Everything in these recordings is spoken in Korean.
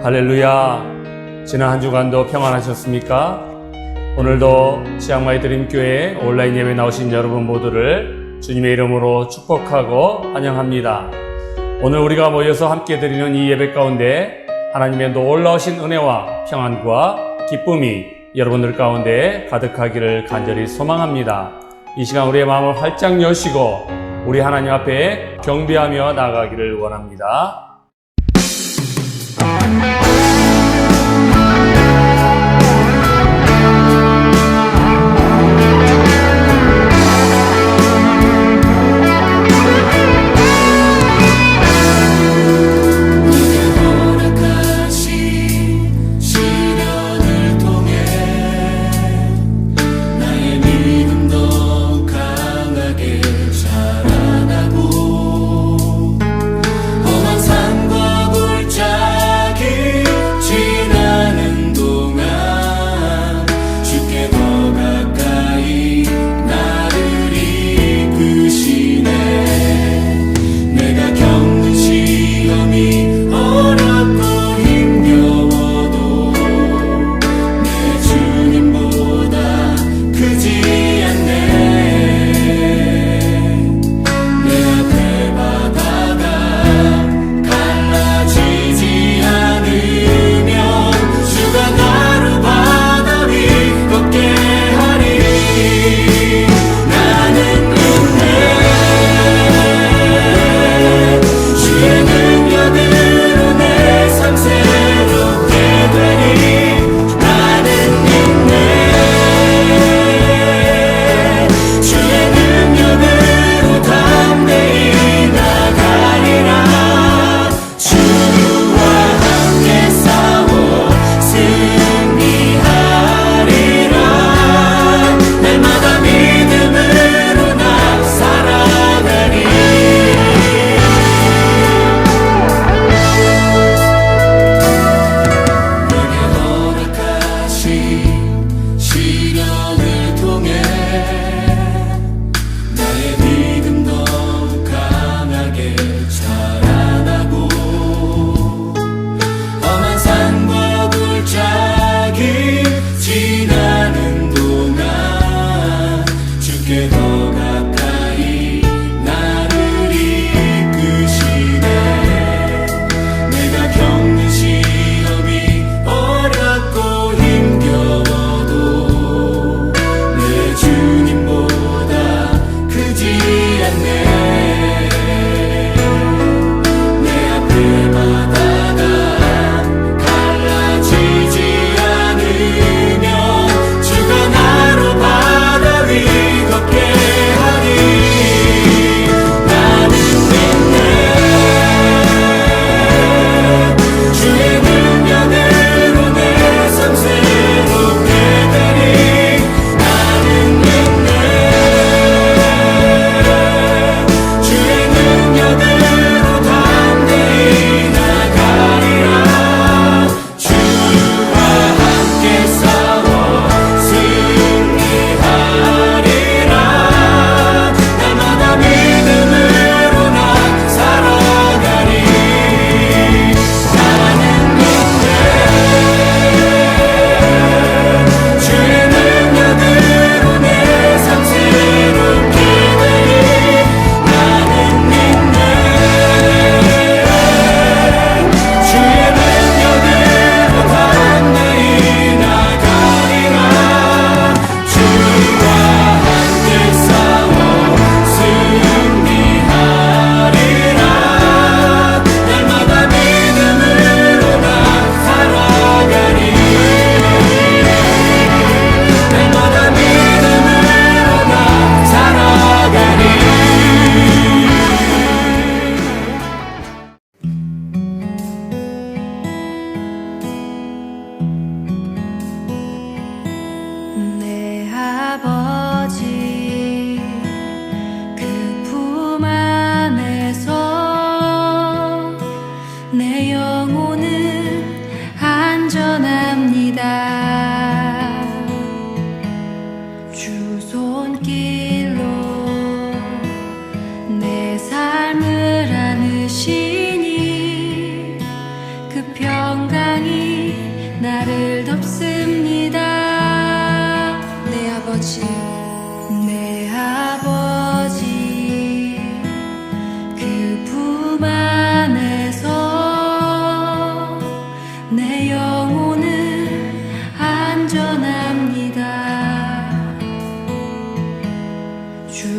할렐루야. 지난 한 주간도 평안하셨습니까? 오늘도 치앙마이 드림교회 온라인 예배 나오신 여러분 모두를 주님의 이름으로 축복하고 환영합니다. 오늘 우리가 모여서 함께 드리는 이 예배 가운데 하나님의 놀라우신 은혜와 평안과 기쁨이 여러분들 가운데 가득하기를 간절히 소망합니다. 이 시간 우리의 마음을 활짝 여시고 우리 하나님 앞에 경배하며 나아가기를 원합니다. 험한 삶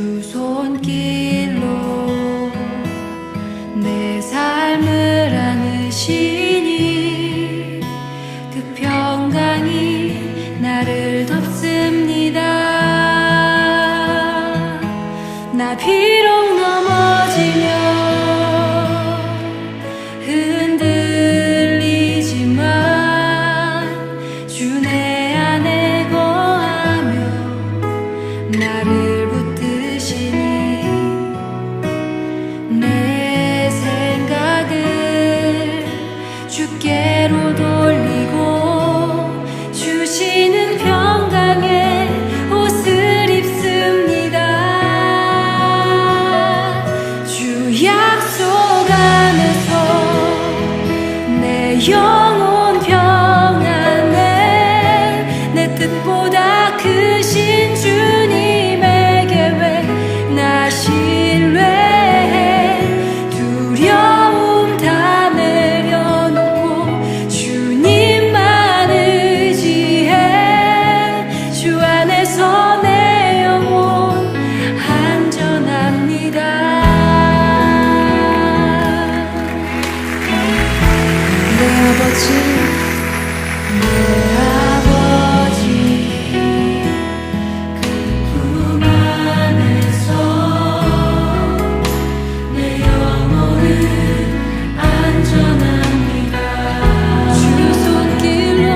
주 손길로 내 삶을 안으시니 그 평강이 나를 덮습니다. 나 비록 넘어지며 흔들리지만 주 내 안에 거하며 나를 붙드시니 내 생각을 주께로 돌리고 주시는 평강의 옷을 입습니다. 주 약속 안에서 내 영혼 평안해 내 뜻보다 크신 주님의 계획 나 신뢰해 두려움 다 내려놓고 주님만 의지해 주 안에서 내 영혼 안전합니다. 내 아버지 내 아버지 그 품 안에서 내 영혼은 안전합니다. 주 손길로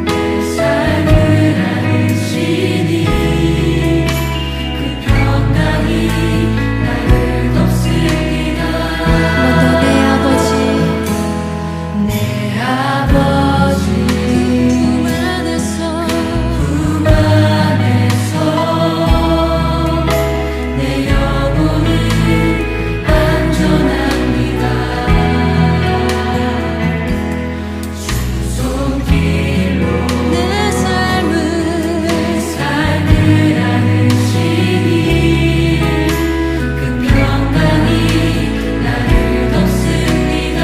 내 삶을 안으시니 그 평강이 나를 덮습니다. 먼저 내 아버지 내 아버지 품 안에서 내 영혼은 안전합니다. 주 손길로 내 삶을 안으시니 그 평강이 나를 덮습니다.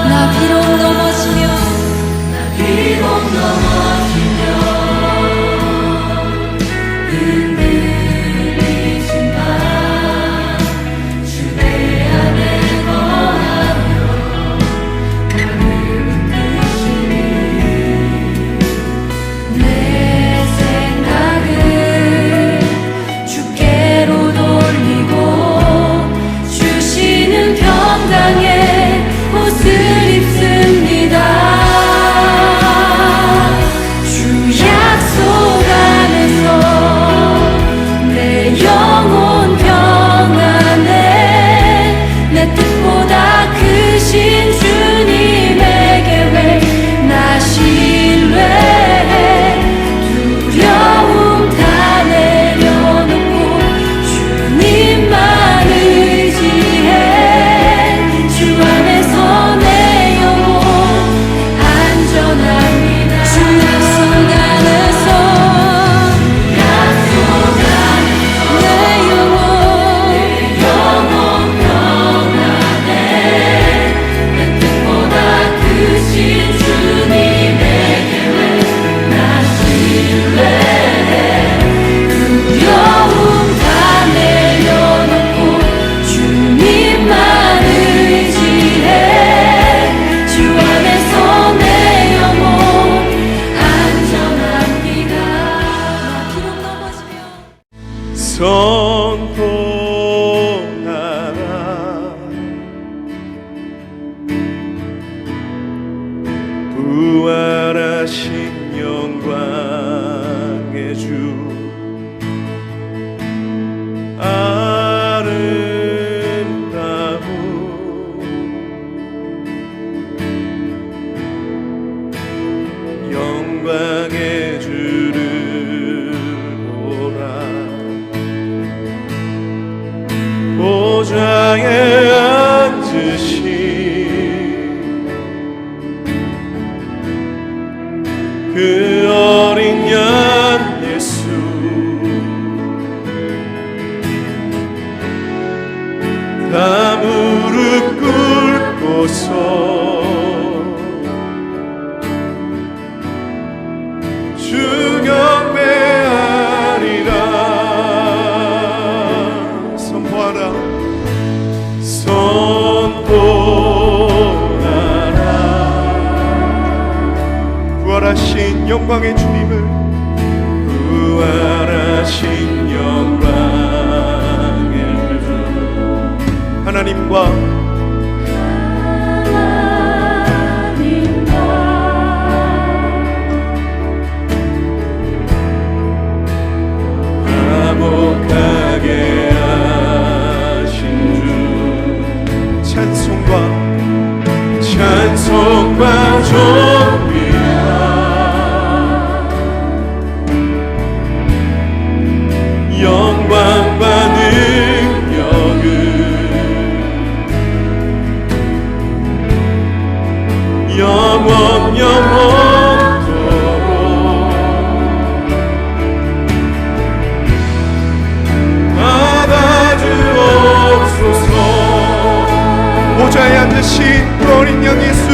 나 비록 넘어지며 흔들리지만 주 내 안에 거하며 나를 붙드시니 내 생각을 주께로 돌리고 주시는 평강의 옷을 입습니다. 주 약속 안에서 내 영혼 평안해 내 뜻보다 크신 주님의 계획 나 신뢰해 두려움 다 내려놓고 주님만 의지해 주 안에서 내 영혼 안전합니다. 주 약속 안에서 내 영혼 평안해 내 뜻보다 크신 주님의 계획 나 신뢰해 두려움 다 내려놓고 주님만 의지해 주 안에서 내 영혼 안전합니다. 나 비록 넘어지며 선포하라 부활하신 영광의 주 아름다운 영광의 주를 보라 영광의 주님을 부활하신 영광의 주 하나님과 화목하게 하신 주 찬송과 존귀와 영광과 능력을 영원토록 받아주옵소서. 보좌에 앉으신 어린 양 예수,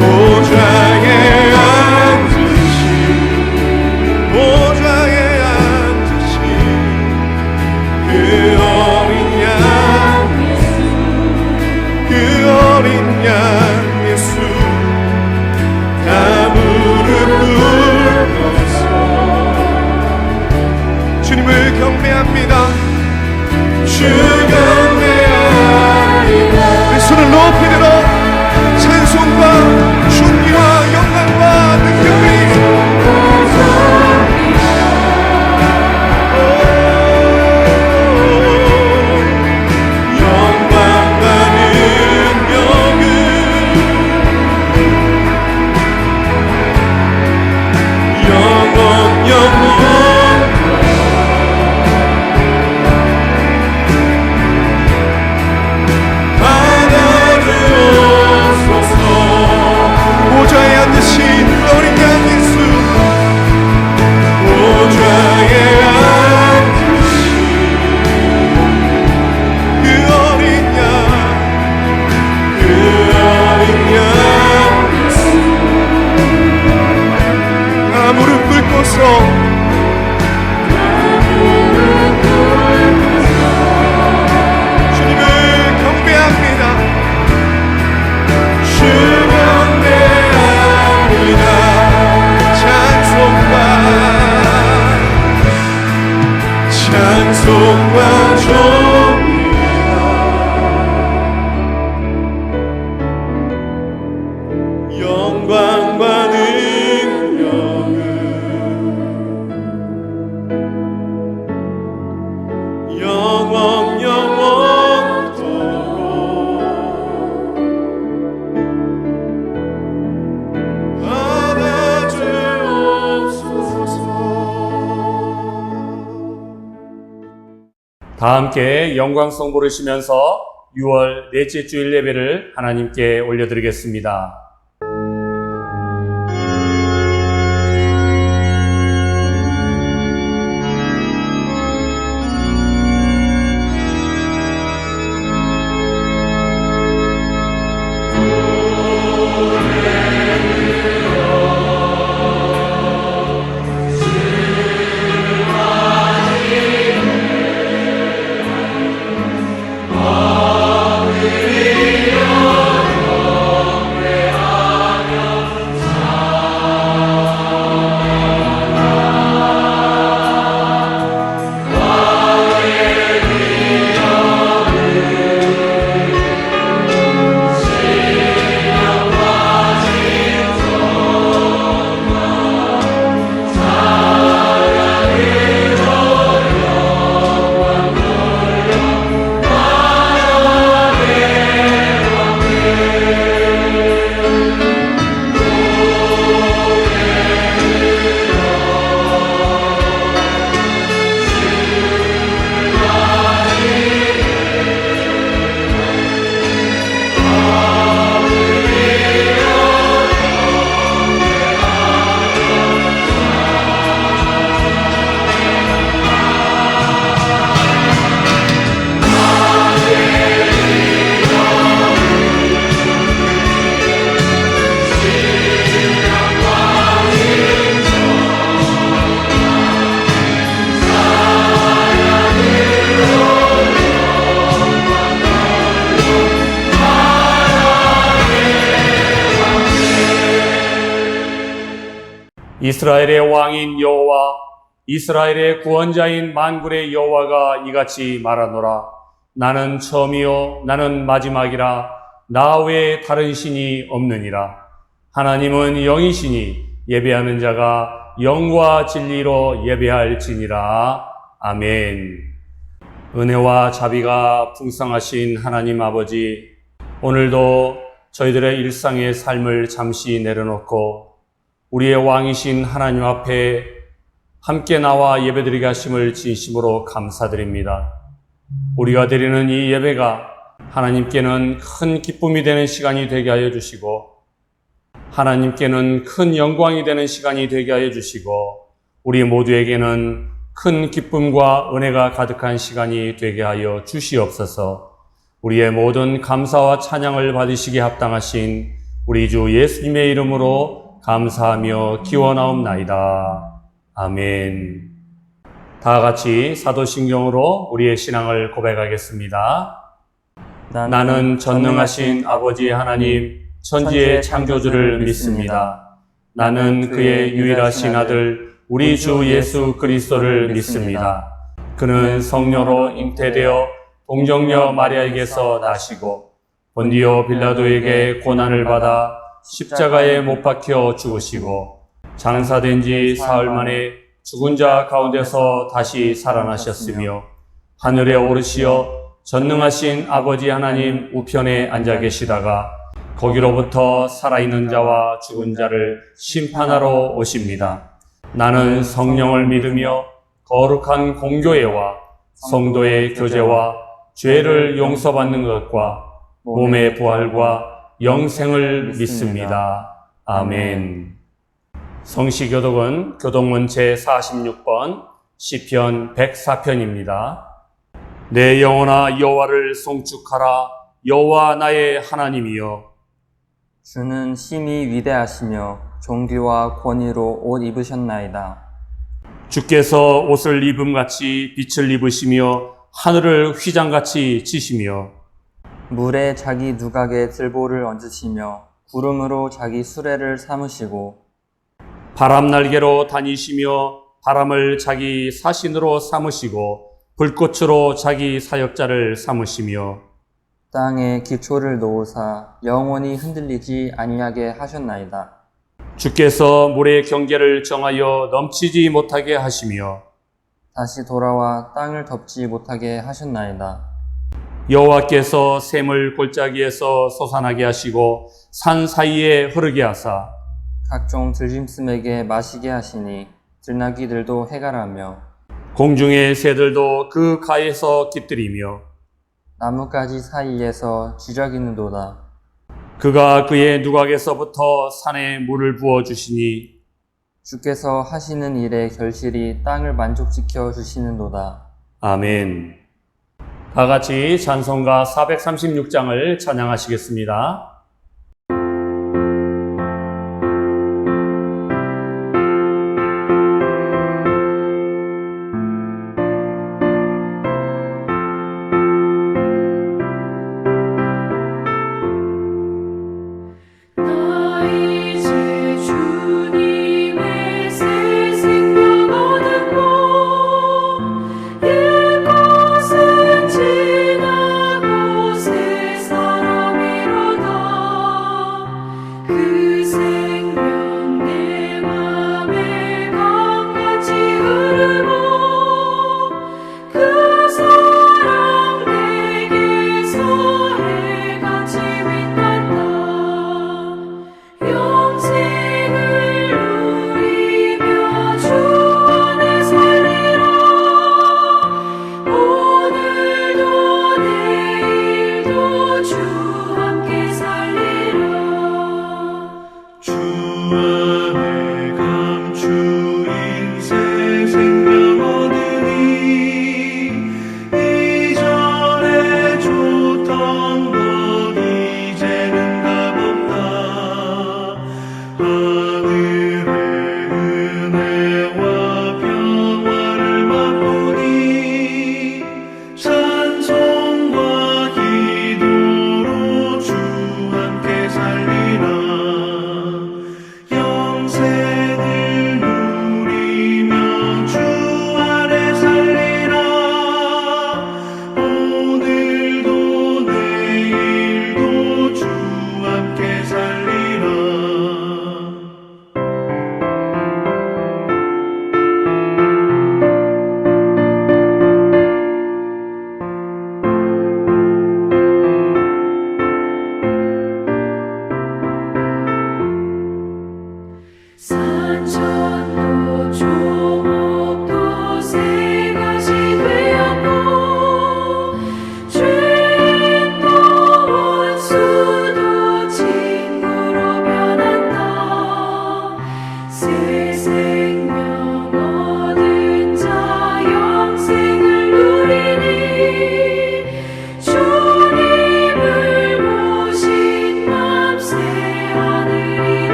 보좌에 앉으신 그 어린 양 예수, 그 어린 양 예수, 다 무릎 꿇고서 주님을 경배합니다. 주 경배합니다. 우리 손을 높이 들어 찬송과 존귀와 영광과 능력이 영광과 능력을 영원 보좌에 앉으신 어린 양 예수, 보좌에 앉으신 그 어린 양, 그 어린 양 예수, 나 무릎 꿇고서 주님을 경배합니다. 찬송과 존귀와 영광과 능력을 영원토록 받아주옵소서. 다 함께 영광송 부르시면서 6월 넷째 주일 예배를 하나님께 올려드리겠습니다. 내 이스라엘의 왕인 여호와, 이스라엘의 구원자인 만군의 여호와가 이같이 말하노라. 나는 처음이요 나는 마지막이라. 나 외에 다른 신이 없느니라. 하나님은 영이시니 예배하는 자가 영과 진리로 예배할지니라. 아멘. 은혜와 자비가 풍성하신 하나님 아버지, 오늘도 저희들의 일상의 삶을 잠시 내려놓고 우리의 왕이신 하나님 앞에 함께 나와 예배드리게 하심을 진심으로 감사드립니다. 우리가 드리는 이 예배가 하나님께는 큰 기쁨이 되는 시간이 되게 하여 주시고, 하나님께는 큰 영광이 되는 시간이 되게 하여 주시고, 우리 모두에게는 큰 기쁨과 은혜가 가득한 시간이 되게 하여 주시옵소서. 우리의 모든 감사와 찬양을 받으시기에 합당하신 우리 주 예수님의 이름으로 감사하며 기원하옵나이다. 아멘. 다 같이 사도신경으로 우리의 신앙을 고백하겠습니다. 나는 전능하신 아버지 하나님, 천지의 창조주를 믿습니다. 나는 그의 유일하신 아들, 우리 주 예수 그리스도를 믿습니다. 그는 성령으로 잉태되어 동정녀 마리아에게서 나시고 본디오 빌라도에게 고난을 받아 십자가에 못 박혀 죽으시고 장사된 지 사흘 만에 죽은 자 가운데서 다시 살아나셨으며 하늘에 오르시어 전능하신 아버지 하나님 우편에 앉아 계시다가 거기로부터 살아있는 자와 죽은 자를 심판하러 오십니다. 나는 성령을 믿으며 거룩한 공교회와 성도의 교제와 죄를 용서받는 것과 몸의 부활과 영생을 믿습니다. 아멘. 성시교독은 교독문 제46번 시편 104편입니다. 내 영혼아 여호와를 송축하라. 여호와 나의 하나님이여. 주는 심히 위대하시며 존귀와 권위로 옷 입으셨나이다. 주께서 옷을 입음같이 빛을 입으시며 하늘을 휘장같이 치시며 물에 자기 누각에 들보를 얹으시며 구름으로 자기 수레를 삼으시고 바람 날개로 다니시며 바람을 자기 사신으로 삼으시고 불꽃으로 자기 사역자를 삼으시며 땅에 기초를 놓으사 영원히 흔들리지 아니하게 하셨나이다. 주께서 물의 경계를 정하여 넘치지 못하게 하시며 다시 돌아와 땅을 덮지 못하게 하셨나이다. 여호와께서 샘을 골짜기에서 솟아나게 하시고 산 사이에 흐르게 하사 각종 들짐승에게 마시게 하시니 들나귀들도 해갈하며 공중의 새들도 그 가에서 깃들이며 나뭇가지 사이에서 쥐저귀는도다. 그가 그의 누각에서부터 산에 물을 부어 주시니 주께서 하시는 일의 결실이 땅을 만족시켜 주시는도다. 아멘. 다 같이 찬송가 436장을 찬양하시겠습니다. 나 이제 주님의 새 생명 얻었고 옛것은 지나고 새 사람이로다.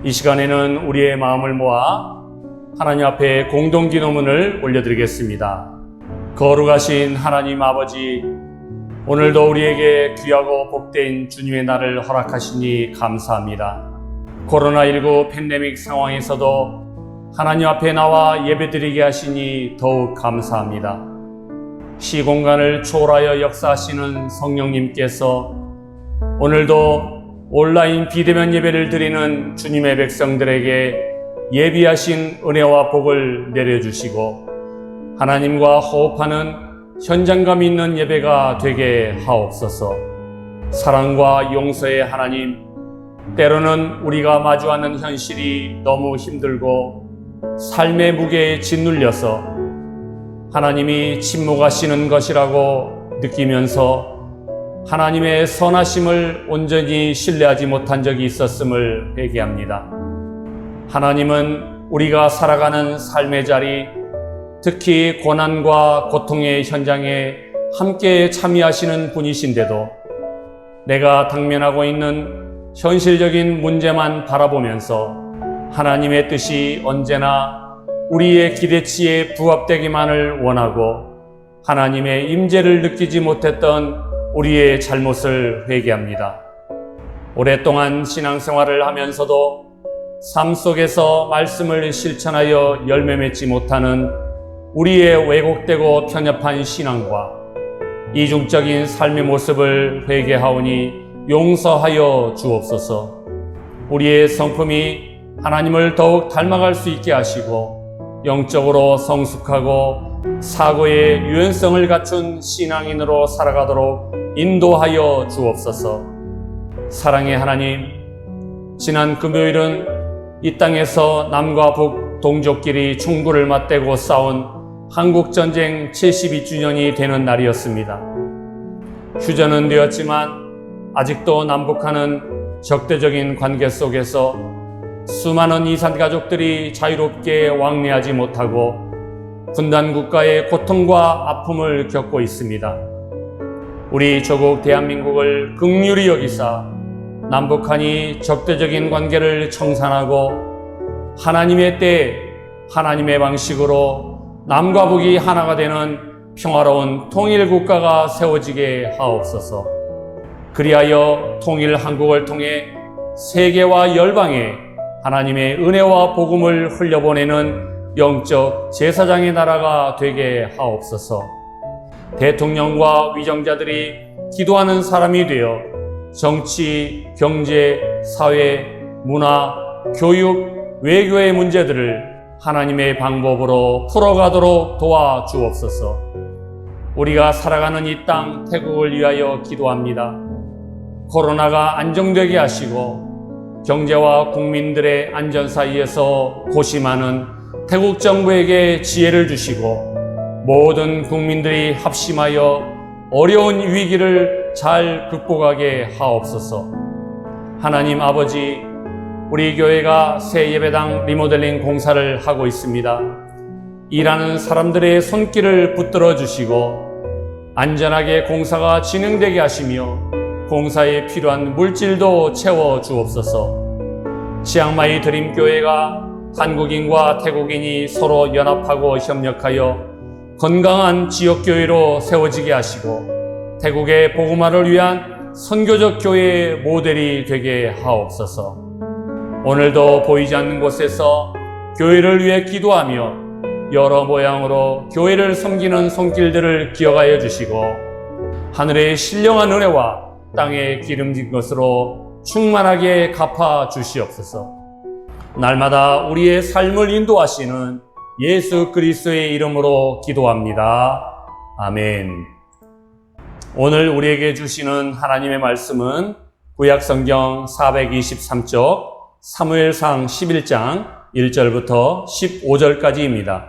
이 시간에는 우리의 마음을 모아 하나님 앞에 공동기도문을 올려드리겠습니다. 거룩하신 하나님 아버지, 오늘도 우리에게 귀하고 복된 주님의 날을 허락하시니 감사합니다. 코로나19 팬데믹 상황에서도 하나님 앞에 나와 예배드리게 하시니 더욱 감사합니다. 시공간을 초월하여 역사하시는 성령님께서 오늘도 온라인 비대면 예배를 드리는 주님의 백성들에게 예비하신 은혜와 복을 내려주시고 하나님과 호흡하는 현장감 있는 예배가 되게 하옵소서. 사랑과 용서의 하나님, 때로는 우리가 마주하는 현실이 너무 힘들고 삶의 무게에 짓눌려서 하나님이 침묵하시는 것이라고 느끼면서 하나님의 선하심을 온전히 신뢰하지 못한 적이 있었음을 회개합니다. 하나님은 우리가 살아가는 삶의 자리, 특히 고난과 고통의 현장에 함께 참여하시는 분이신데도 내가 당면하고 있는 현실적인 문제만 바라보면서 하나님의 뜻이 언제나 우리의 기대치에 부합되기만을 원하고 하나님의 임재를 느끼지 못했던 우리의 잘못을 회개합니다. 오랫동안 신앙생활을 하면서도 삶 속에서 말씀을 실천하여 열매 맺지 못하는 우리의 왜곡되고 편협한 신앙과 이중적인 삶의 모습을 회개하오니 용서하여 주옵소서. 우리의 성품이 하나님을 더욱 닮아갈 수 있게 하시고 영적으로 성숙하고 사고의 유연성을 갖춘 신앙인으로 살아가도록 인도하여 주옵소서. 사랑의 하나님, 지난 금요일은 이 땅에서 남과 북 동족끼리 충고를 맞대고 싸운 한국전쟁 72주년이 되는 날이었습니다. 휴전은 되었지만 아직도 남북한은 적대적인 관계 속에서 수많은 이산 가족들이 자유롭게 왕래하지 못하고 분단 국가의 고통과 아픔을 겪고 있습니다. 우리 조국 대한민국을 긍휼히 여기사 남북한이 적대적인 관계를 청산하고 하나님의 때에 하나님의 방식으로 남과 북이 하나가 되는 평화로운 통일 국가가 세워지게 하옵소서. 그리하여 통일 한국을 통해 세계와 열방에 하나님의 은혜와 복음을 흘려보내는 영적 제사장의 나라가 되게 하옵소서. 대통령과 위정자들이 기도하는 사람이 되어 정치, 경제, 사회, 문화, 교육, 외교의 문제들을 하나님의 방법으로 풀어가도록 도와주옵소서. 우리가 살아가는 이 땅 태국을 위하여 기도합니다. 코로나가 안정되게 하시고 경제와 국민들의 안전 사이에서 고심하는 태국 정부에게 지혜를 주시고 모든 국민들이 합심하여 어려운 위기를 잘 극복하게 하옵소서. 하나님 아버지, 우리 교회가 새 예배당 리모델링 공사를 하고 있습니다. 일하는 사람들의 손길을 붙들어 주시고 안전하게 공사가 진행되게 하시며 공사에 필요한 물질도 채워 주옵소서. 치앙마이 드림교회가 한국인과 태국인이 서로 연합하고 협력하여 건강한 지역교회로 세워지게 하시고 태국의 복음화를 위한 선교적 교회의 모델이 되게 하옵소서. 오늘도 보이지 않는 곳에서 교회를 위해 기도하며 여러 모양으로 교회를 섬기는 손길들을 기억하여 주시고 하늘의 신령한 은혜와 땅에 기름진 것으로 충만하게 갚아 주시옵소서. 날마다 우리의 삶을 인도하시는 예수 그리스도의 이름으로 기도합니다. 아멘. 오늘 우리에게 주시는 하나님의 말씀은 구약성경 423쪽 사무엘상 11장 1절부터 15절까지입니다.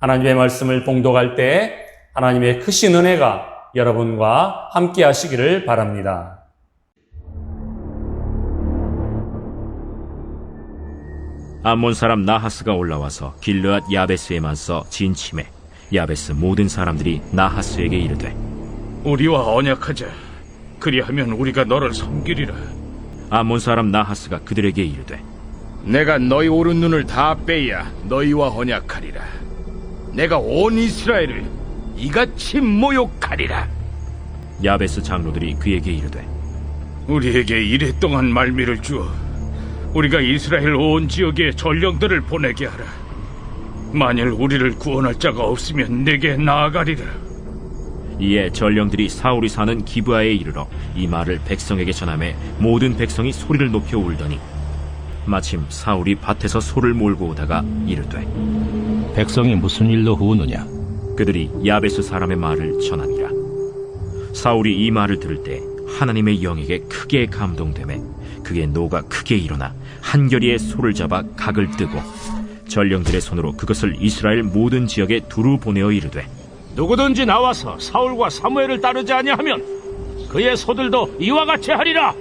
하나님의 말씀을 봉독할 때 하나님의 크신 은혜가 여러분과 함께 하시기를 바랍니다. 암몬 사람 나하스가 올라와서 길르앗 야베스에 맞서 진침해 야베스 모든 사람들이 나하스에게 이르되 우리와 언약하자. 그리하면 우리가 너를 섬기리라. 암몬 사람 나하스가 그들에게 이르되 내가 너희 오른눈을 다 빼야 너희와 언약하리라. 내가 온 이스라엘을 이같이 모욕하리라. 야베스 장로들이 그에게 이르되 우리에게 이랫동안 말미를 주어 우리가 이스라엘 온 지역에 전령들을 보내게 하라. 만일 우리를 구원할 자가 없으면 내게 나아가리라. 이에 전령들이 사울이 사는 기브아에 이르러 이 말을 백성에게 전하매 모든 백성이 소리를 높여 울더니 마침 사울이 밭에서 소를 몰고 오다가 이르되 백성이 무슨 일로 우느냐? 그들이 야베스 사람의 말을 전하니라. 사울이 이 말을 들을 때 하나님의 영에게 크게 감동되매 그의 노가 크게 일어나 한결이의 소를 잡아 각을 뜨고 전령들의 손으로 그것을 이스라엘 모든 지역에 두루 보내어 이르되 누구든지 나와서 사울과 사무엘을 따르지 아니하면 그의 소들도 이와 같이 하리라.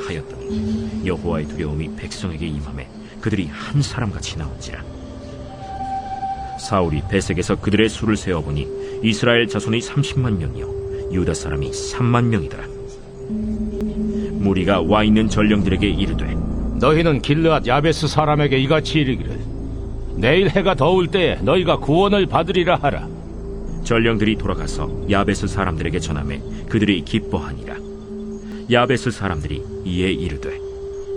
하였더니 여호와의 두려움이 백성에게 임하매 그들이 한 사람같이 나온지라. 사울이 베색에서 그들의 수를 세어보니 이스라엘 자손이 30만 명이요 유다 사람이 3만 명이더라. 무리가 와 있는 전령들에게 이르되 너희는 길르앗 야베스 사람에게 이같이 이르기를 내일 해가 더울 때에 너희가 구원을 받으리라 하라. 전령들이 돌아가서 야베스 사람들에게 전하매 그들이 기뻐하니라. 야베스 사람들이 이에 이르되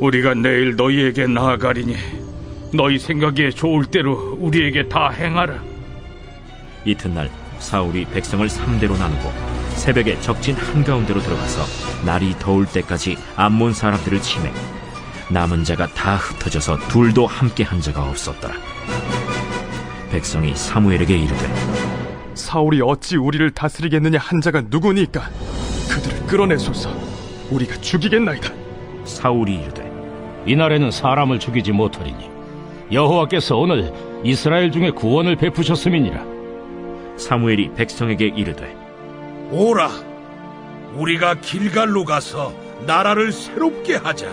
우리가 내일 너희에게 나아가리니 너희 생각에 좋을 대로 우리에게 다 행하라. 이튿날 사울이 백성을 3대로 나누고 새벽에 적진 한가운데로 들어가서 날이 더울 때까지 암몬 사람들을 치매 남은 자가 다 흩어져서 둘도 함께 한 자가 없었더라. 백성이 사무엘에게 이르되 사울이 어찌 우리를 다스리겠느냐 한 자가 누구니까 그들을 끌어내소서. 우리가 죽이겠나이다. 사울이 이르되 이날에는 사람을 죽이지 못하리니 여호와께서 오늘 이스라엘 중에 구원을 베푸셨음이니라. 사무엘이 백성에게 이르되 오라, 우리가 길갈로 가서 나라를 새롭게 하자.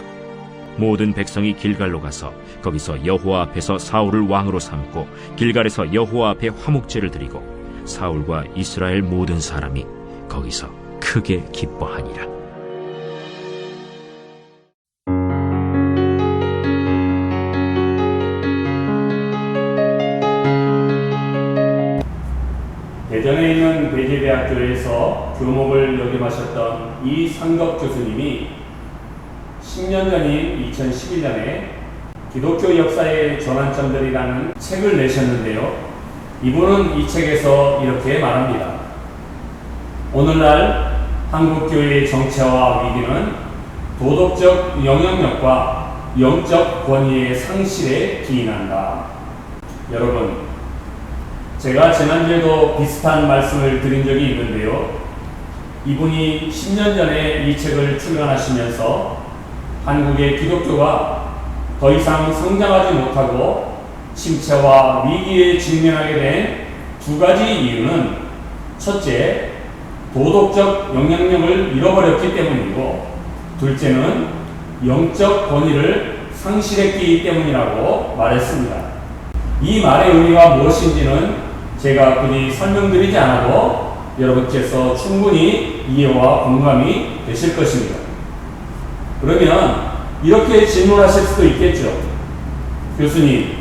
모든 백성이 길갈로 가서 거기서 여호와 앞에서 사울을 왕으로 삼고 길갈에서 여호와 앞에 화목제를 드리고 사울과 이스라엘 모든 사람이 거기서 크게 기뻐하니라. 대전에 있는 배제대학교에서 교목을 역임하셨던 이상덕 교수님이 10년 전인 2011년에 기독교 역사의 전환점들이라는 책을 내셨는데요. 이분은 이 책에서 이렇게 말합니다. 오늘날 한국교회의 정체와 위기는 도덕적 영향력과 영적 권위의 상실에 기인한다. 여러분, 제가 지난주에도 비슷한 말씀을 드린 적이 있는데요. 이분이 10년 전에 이 책을 출간하시면서 한국의 기독교가 더 이상 성장하지 못하고 침체와 위기에 직면하게 된 두 가지 이유는 첫째, 도덕적 영향력을 잃어버렸기 때문이고 둘째는 영적 권위를 상실했기 때문이라고 말했습니다. 이 말의 의미가 무엇인지는 제가 굳이 설명드리지 않아도 여러분께서 충분히 이해와 공감이 되실 것입니다. 그러면 이렇게 질문하실 수도 있겠죠. 교수님,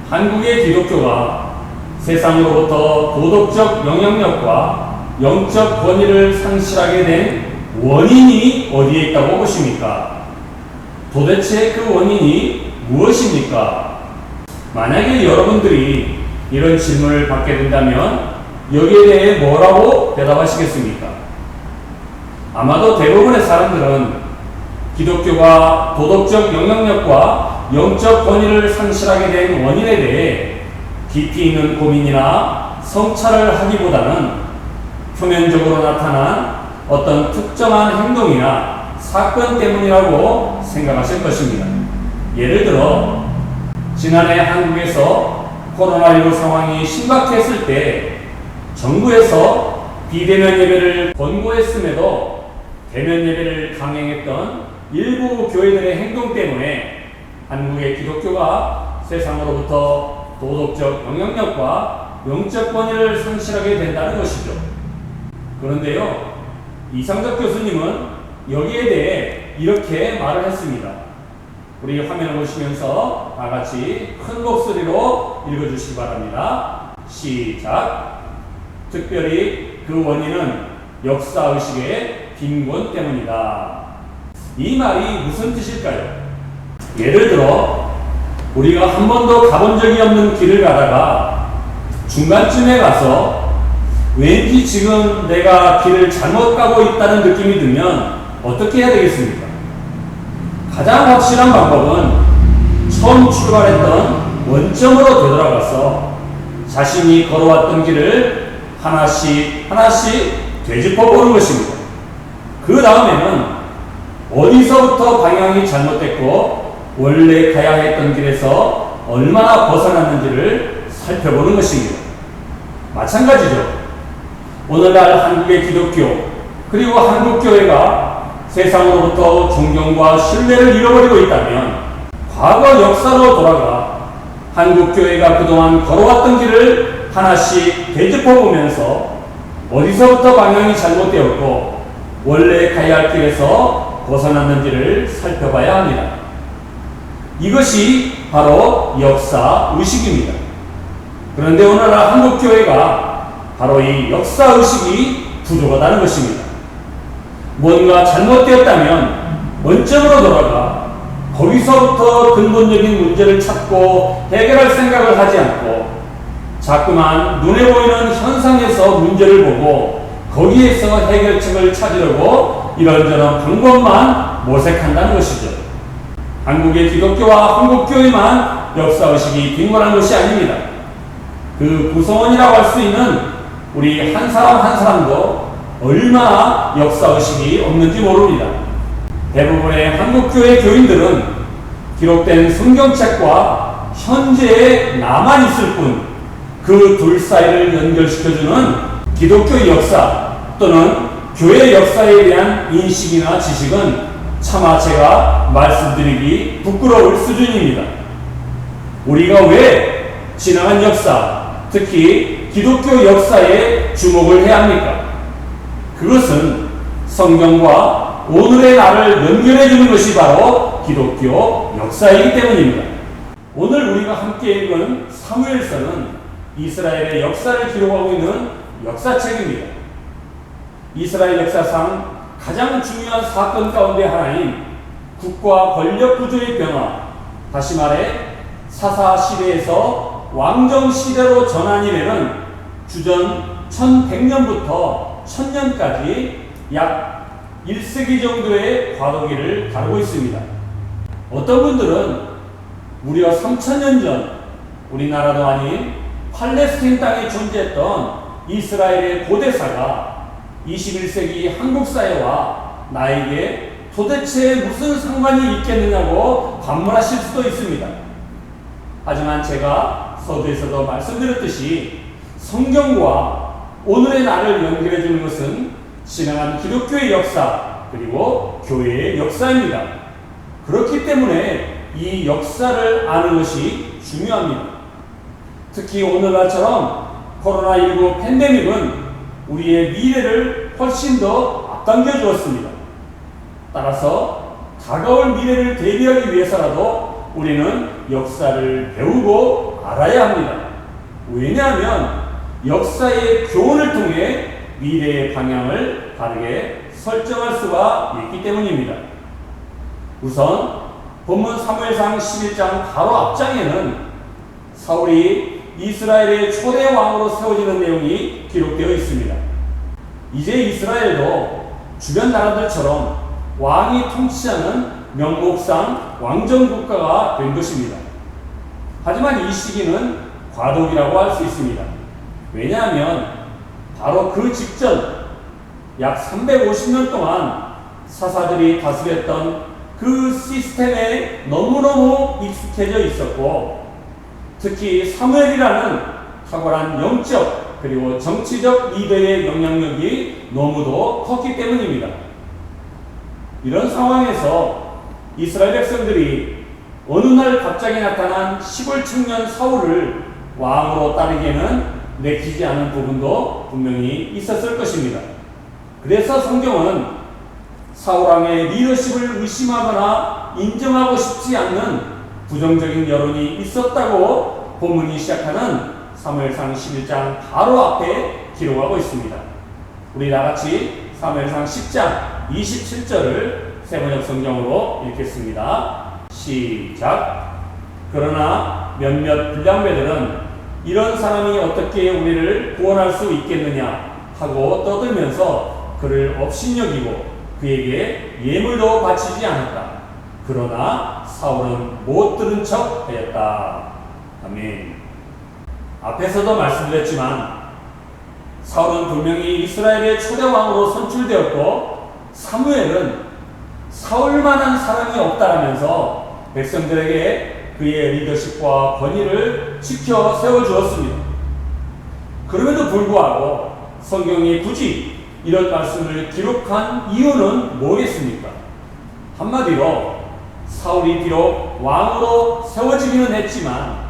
한국의 기독교가 세상으로부터 도덕적 영향력과 영적 권위를 상실하게 된 원인이 어디에 있다고 보십니까? 도대체 그 원인이 무엇입니까? 만약에 여러분들이 이런 질문을 받게 된다면 여기에 대해 뭐라고 대답하시겠습니까? 아마도 대부분의 사람들은 기독교가 도덕적 영향력과 영적 권위를 상실하게 된 원인에 대해 깊이 있는 고민이나 성찰을 하기보다는 표면적으로 나타난 어떤 특정한 행동이나 사건 때문이라고 생각하실 것입니다. 예를 들어 지난해 한국에서 코로나19 상황이 심각했을 때 정부에서 비대면 예배를 권고했음에도 대면 예배를 강행했던 일부 교회들의 행동 때문에 한국의 기독교가 세상으로부터 도덕적 영향력과 영적 권위를 상실하게 된다는 것이죠. 그런데요, 이상덕 교수님은 여기에 대해 이렇게 말을 했습니다. 우리 화면을 보시면서 다 같이 큰 목소리로 읽어주시기 바랍니다. 시작. 특별히 그 원인은 역사의식의 빈곤 때문이다. 이 말이 무슨 뜻일까요? 예를 들어 우리가 한 번도 가본 적이 없는 길을 가다가 중간쯤에 가서 왠지 지금 내가 길을 잘못 가고 있다는 느낌이 들면 어떻게 해야 되겠습니까? 가장 확실한 방법은 처음 출발했던 원점으로 되돌아가서 자신이 걸어왔던 길을 하나씩 되짚어 보는 것입니다. 그 다음에는 어디서부터 방향이 잘못됐고 원래 가야 했던 길에서 얼마나 벗어났는지를 살펴보는 것입니다. 마찬가지죠. 오늘날 한국의 기독교 그리고 한국교회가 세상으로부터 존경과 신뢰를 잃어버리고 있다면 과거 역사로 돌아가 한국교회가 그동안 걸어왔던 길을 하나씩 되짚어보면서 어디서부터 방향이 잘못되었고 원래 가야 할 길에서 벗어났는지를 살펴봐야 합니다. 이것이 바로 역사의식입니다. 그런데 오늘날 한국교회가 바로 이 역사의식이 부족하다는 것입니다. 뭔가 잘못되었다면 원점으로 돌아가 거기서부터 근본적인 문제를 찾고 해결할 생각을 하지 않고 자꾸만 눈에 보이는 현상에서 문제를 보고 거기에서 해결책을 찾으려고 이런저런 방법만 모색한다는 것이죠. 한국의 기독교와 한국교회만 역사의식이 빈곤한 것이 아닙니다. 그 구성원이라고 할 수 있는 우리 한 사람 한 사람도 얼마나 역사의식이 없는지 모릅니다. 대부분의 한국교회 교인들은 기록된 성경책과 현재에 남아있을 뿐 그 둘 사이를 연결시켜주는 기독교의 역사 또는 교회 역사에 대한 인식이나 지식은 차마 제가 말씀드리기 부끄러울 수준입니다. 우리가 왜 지나간 역사, 특히 기독교 역사에 주목을 해야 합니까? 그것은 성경과 오늘의 나를 연결해주는 것이 바로 기독교 역사이기 때문입니다. 오늘 우리가 함께 읽은 사무엘서는 이스라엘의 역사를 기록하고 있는 역사책입니다. 이스라엘 역사상 가장 중요한 사건 가운데 하나인 국가 권력 구조의 변화, 다시 말해 사사 시대에서 왕정 시대로 전환이 되는 주전 1100년부터 1000년까지 약 1세기 정도의 과도기를 다루고 있습니다. 어떤 분들은 무려 3000년 전 우리나라도 아닌 팔레스틴 땅에 존재했던 이스라엘의 고대사가 21세기 한국 사회와 나에게 도대체 무슨 상관이 있겠느냐고 반문하실 수도 있습니다. 하지만 제가 서두에서도 말씀드렸듯이 성경과 오늘의 나를 연결해 주는 것은 지나간 기독교의 역사 그리고 교회의 역사입니다. 그렇기 때문에 이 역사를 아는 것이 중요합니다. 특히 오늘날처럼 코로나19 팬데믹은 우리의 미래를 훨씬 더 앞당겨 주었습니다. 따라서 다가올 미래를 대비하기 위해서라도 우리는 역사를 배우고 알아야 합니다. 왜냐하면 역사의 교훈을 통해 미래의 방향을 바르게 설정할 수가 있기 때문입니다. 우선 본문 사무엘상 11장 바로 앞장에는 사울이 이스라엘의 초대 왕으로 세워지는 내용이 기록되어 있습니다. 이제 이스라엘도 주변 나라들처럼 왕이 통치하는 명목상 왕정국가가 된 것입니다. 하지만 이 시기는 과도기라고 할 수 있습니다. 왜냐하면 바로 그 직전 약 350년 동안 사사들이 다스렸던 그 시스템에 너무너무 익숙해져 있었고 특히 사무엘이라는 탁월한 영적 그리고 정치적 리더의 영향력이 너무도 컸기 때문입니다. 이런 상황에서 이스라엘 백성들이 어느 날 갑자기 나타난 시골 청년 사울을 왕으로 따르기에는 내키지 않은 부분도 분명히 있었을 것입니다. 그래서 성경은 사울왕의 리더십을 의심하거나 그러나 인정하고 싶지 않는 부정적인 여론이 있었다고 본문이 시작하는 사무엘상 11장 바로 앞에 기록하고 있습니다. 우리 다같이 사무엘상 10장 27절을 세번역 성경으로 읽겠습니다. 시작. 그러나 몇몇 불량배들은 이런 사람이 어떻게 우리를 구원할 수 있겠느냐 하고 떠들면서 그를 업신여기고 그에게 예물도 바치지 않았다. 그러나 사울은 못 들은 척 하였다. 아멘. 앞에서도 말씀드렸지만 사울은 분명히 이스라엘의 초대 왕으로 선출되었고 사무엘은 사울만한 사람이 없다라면서 백성들에게 그의 리더십과 권위를 지켜 세워주었습니다. 그럼에도 불구하고 성경이 굳이 이런 말씀을 기록한 이유는 뭐겠습니까? 한마디로 사울이 비록 왕으로 세워지기는 했지만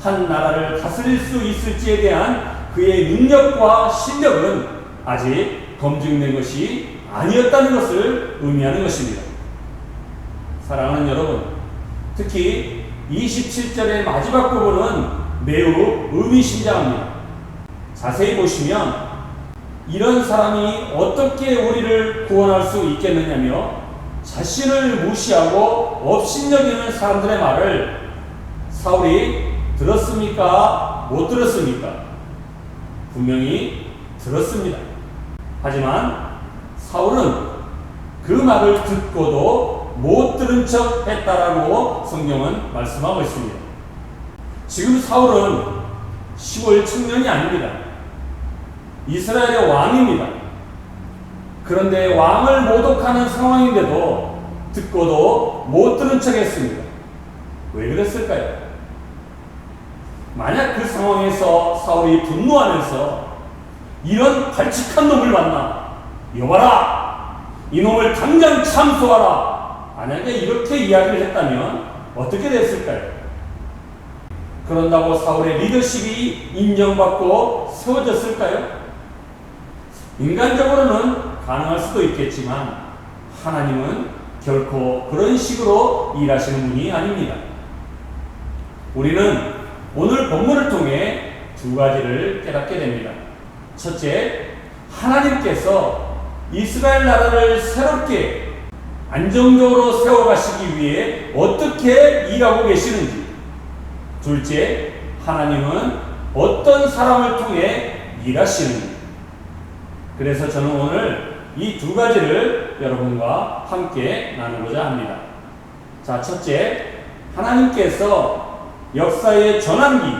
한 나라를 다스릴 수 있을지에 대한 그의 능력과 실력은 아직 검증된 것이 아니었다는 것을 의미하는 것입니다. 사랑하는 여러분, 특히 27절의 마지막 부분은 매우 의미심장합니다. 자세히 보시면 이런 사람이 어떻게 우리를 구원할 수 있겠느냐며 자신을 무시하고 업신여기는 사람들의 말을 사울이 들었습니까? 못 들었습니까? 분명히 들었습니다. 하지만 사울은 그 말을 듣고도 못 들은 척 했다라고 성경은 말씀하고 있습니다. 지금 사울은 시골 청년이 아닙니다. 이스라엘의 왕입니다. 그런데 왕을 모독하는 상황인데도 듣고도 못 들은 척 했습니다. 왜 그랬을까요? 만약 그 상황에서 사울이 분노하면서 이런 발칙한 놈을 만나 여봐라! 이놈을 당장 참소하라! 만약에 이렇게 이야기를 했다면 어떻게 됐을까요? 그런다고 사울의 리더십이 인정받고 세워졌을까요? 인간적으로는 가능할 수도 있겠지만 하나님은 결코 그런 식으로 일하시는 분이 아닙니다. 우리는 오늘 본문을 통해 두 가지를 깨닫게 됩니다. 첫째, 하나님께서 이스라엘 나라를 새롭게 안정적으로 세워가시기 위해 어떻게 일하고 계시는지. 둘째, 하나님은 어떤 사람을 통해 일하시는지. 그래서 저는 오늘 이 두 가지를 여러분과 함께 나누고자 합니다. 자, 첫째, 하나님께서 역사의 전환기,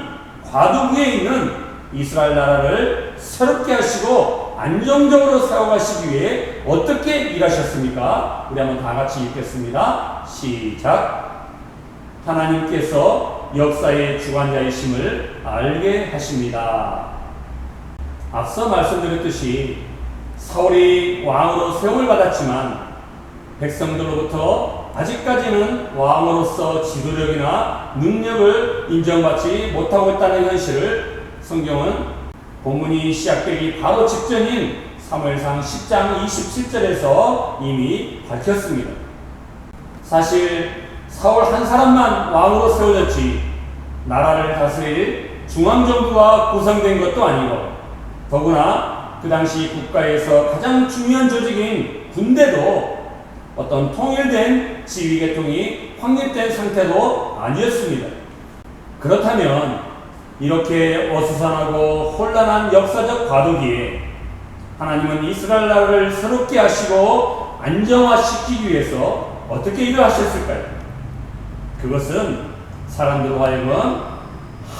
과도기에 있는 이스라엘 나라를 새롭게 하시고 안정적으로 세워가시기 위해 어떻게 일하셨습니까? 우리 한번 다 같이 읽겠습니다. 시작. 하나님께서 역사의 주관자이심을 알게 하십니다. 앞서 말씀드렸듯이 사울이 왕으로 세움을 받았지만 백성들로부터 아직까지는 왕으로서 지도력이나 능력을 인정받지 못하고 있다는 현실을 성경은 본문이 시작되기 바로 직전인 사무엘상 10장 27절에서 이미 밝혔습니다. 사실 사울 한 사람만 왕으로 세워졌지 나라를 다스릴 중앙정부가 구성된 것도 아니고 더구나 그 당시 국가에서 가장 중요한 조직인 군대도 어떤 통일된 지휘계통이 확립된 상태도 아니었습니다. 그렇다면 이렇게 어수선하고 혼란한 역사적 과도기에 하나님은 이스라엘 나라를 새롭게 하시고 안정화시키기 위해서 어떻게 일을 하셨을까요? 그것은 사람들로 하여금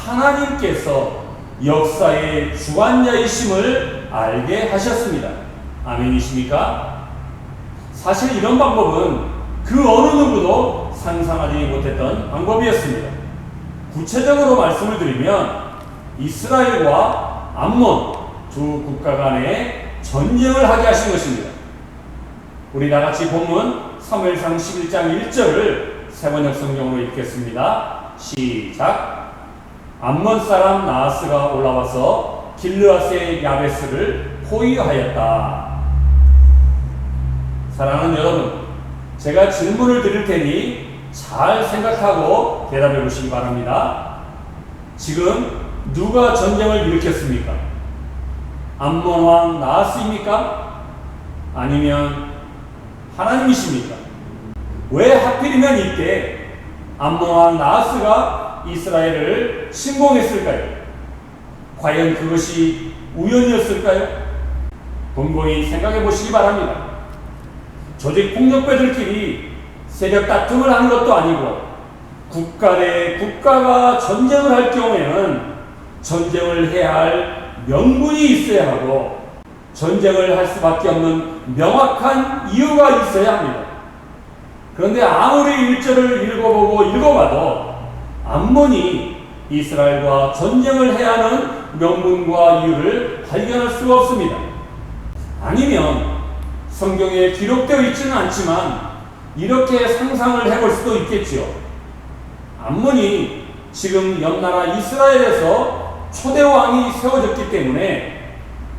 하나님께서 역사의 주관자이심을 알게 하셨습니다. 아멘이십니까? 사실 이런 방법은 그 어느 누구도 상상하지 못했던 방법이었습니다. 구체적으로 말씀을 드리면 이스라엘과 암몬 두 국가 간에 전쟁을 하게 하신 것입니다. 우리 다같이 본문 사무엘상 11장 1절을 세번역 성경으로 읽겠습니다. 시작. 암몬 사람 나하스가 올라와서 길르앗의 야베스를 포위하였다. 사랑하는 여러분, 제가 질문을 드릴 테니 잘 생각하고 대답해 보시기 바랍니다. 지금 누가 전쟁을 일으켰습니까? 암몬 왕 나하스입니까? 아니면 하나님이십니까? 왜 하필이면 이때 암몬 왕 나하스가 이스라엘을 침공했을까요? 과연 그것이 우연이었을까요? 곰곰이 생각해 보시기 바랍니다. 조직 폭력배들끼리 세력 다툼을 하는 것도 아니고 국가 대 국가가 전쟁을 할 경우에는 전쟁을 해야 할 명분이 있어야 하고 전쟁을 할 수밖에 없는 명확한 이유가 있어야 합니다. 그런데 아무리 1절을 읽어보고 읽어봐도 암몬이 이스라엘과 전쟁을 해야 하는 명분과 이유를 발견할 수가 없습니다. 아니면 성경에 기록되어 있지는 않지만 이렇게 상상을 해볼 수도 있겠지요. 암몬이 지금 옆나라 이스라엘에서 초대 왕이 세워졌기 때문에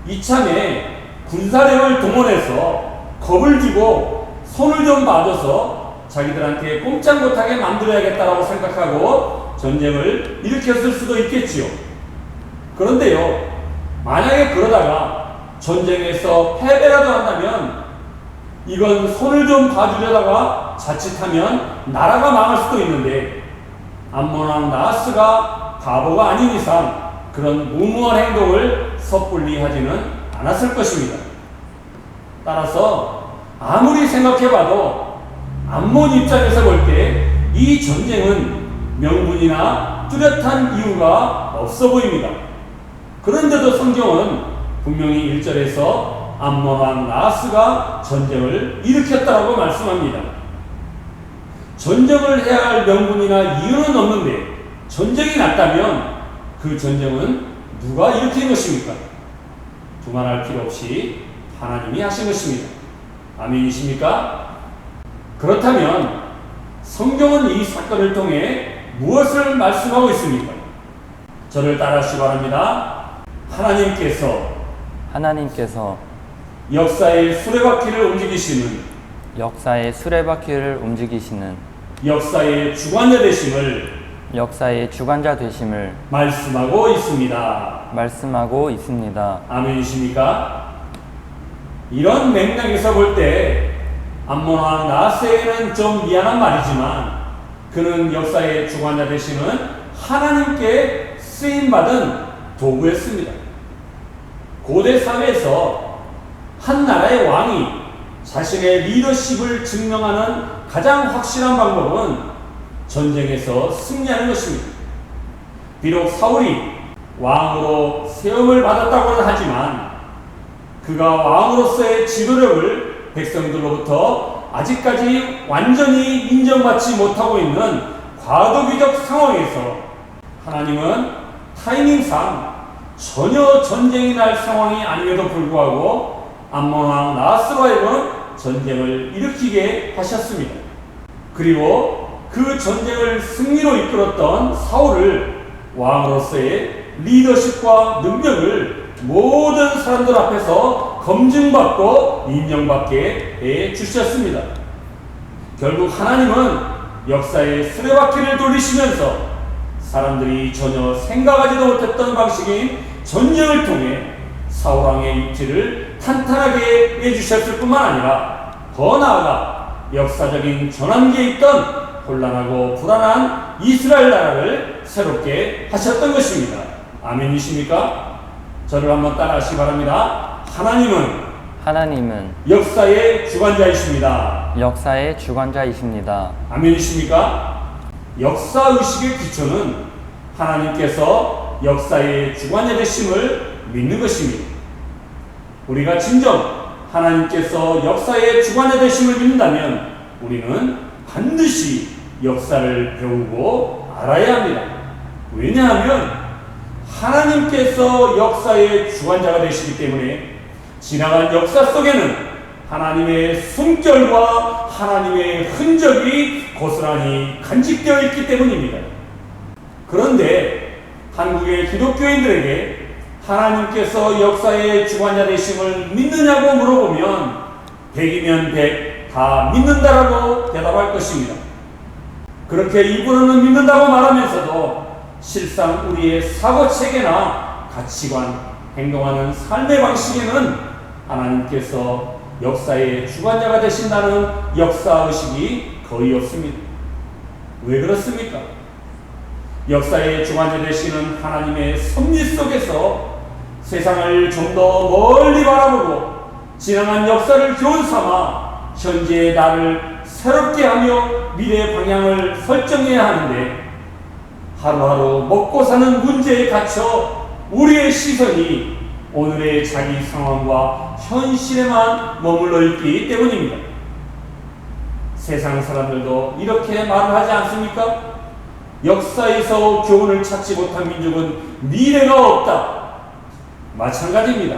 이참에 군사력을 동원해서 겁을 주고 손을 좀 봐줘서 자기들한테 꼼짝 못하게 만들어야겠다라고 생각하고 전쟁을 일으켰을 수도 있겠지요. 그런데요, 만약에 그러다가 전쟁에서 패배라도 한다면 이건 손을 좀 봐주려다가 자칫하면 나라가 망할 수도 있는데 암몬 왕 나하스가 바보가 아닌 이상 그런 무모한 행동을 섣불리 하지는 않았을 것입니다. 따라서 아무리 생각해봐도 암몬 입장에서 볼 때 이 전쟁은 명분이나 뚜렷한 이유가 없어 보입니다. 그런데도 성경은 분명히 1절에서 암몬 왕 나하스가 전쟁을 일으켰다라고 말씀합니다. 전쟁을 해야 할 명분이나 이유는 없는데 전쟁이 났다면 그 전쟁은 누가 일으킨 것입니까? 두말할 필요 없이 하나님이 하신 것입니다. 아멘이십니까? 그렇다면 성경은 이 사건을 통해 무엇을 말씀하고 있습니까? 저를 따라하시기 바랍니다. 하나님께서 역사의 수레바퀴를 움직이시는 역사의 주관자 되심을 말씀하고 있습니다. 아멘이십니까? 이런 맥락에서 볼 때 암몬 왕 나하스에게는 좀 미안한 말이지만 그는 역사의 주관자 되시는 하나님께 쓰임받은 도구였습니다. 고대 사회에서 한 나라의 왕이 자신의 리더십을 증명하는 가장 확실한 방법은 전쟁에서 승리하는 것입니다. 비록 사울이 왕으로 세움을 받았다고는 하지만 그가 왕으로서의 지도력을 백성들로부터 아직까지 완전히 인정받지 못하고 있는 과도기적 상황에서 하나님은 타이밍상 전혀 전쟁이 날 상황이 아님에도 불구하고 암몬 왕 나하스로 하여금 전쟁을 일으키게 하셨습니다. 그리고 그 전쟁을 승리로 이끌었던 사울을 왕으로서의 리더십과 능력을 모든 사람들 앞에서 검증받고 인정받게 해 주셨습니다. 결국 하나님은 역사의 수레바퀴를 돌리시면서 사람들이 전혀 생각하지도 못했던 방식인 전쟁을 통해 사울왕의 입지를 탄탄하게 해주셨을 뿐만 아니라 더 나아가 역사적인 전환기에 있던 혼란하고 불안한 이스라엘 나라를 새롭게 하셨던 것입니다. 아멘이십니까? 저를 한번 따라하시기 바랍니다. 하나님은 역사의 주관자이십니다. 아멘이십니까? 역사의식의 기초는 하나님께서 역사의 주관자 되심을 믿는 것입니다. 우리가 진정 하나님께서 역사의 주관자 되심을 믿는다면 우리는 반드시 역사를 배우고 알아야 합니다. 왜냐하면 하나님께서 역사의 주관자가 되시기 때문에 지나간 역사 속에는 하나님의 숨결과 하나님의 흔적이 고스란히 간직되어 있기 때문입니다. 그런데 한국의 기독교인들에게 하나님께서 역사의 주관자 되심을 믿느냐고 물어보면 100이면 100, 다 믿는다라고 대답할 것입니다. 그렇게 입으로는 믿는다고 말하면서도 실상 우리의 사고체계나 가치관, 행동하는 삶의 방식에는 하나님께서 역사의 주관자가 되신다는 역사의식이 거의 없습니다. 왜 그렇습니까? 역사의 주관자 되시는 하나님의 섭리 속에서 세상을 좀 더 멀리 바라보고 지나간 역사를 교훈 삼아 현재의 나를 새롭게 하며 미래의 방향을 설정해야 하는데, 하루하루 먹고 사는 문제에 갇혀 우리의 시선이 오늘의 자기 상황과 현실에만 머물러 있기 때문입니다. 세상 사람들도 이렇게 말을 하지 않습니까? 역사에서 교훈을 찾지 못한 민족은 미래가 없다. 마찬가지입니다.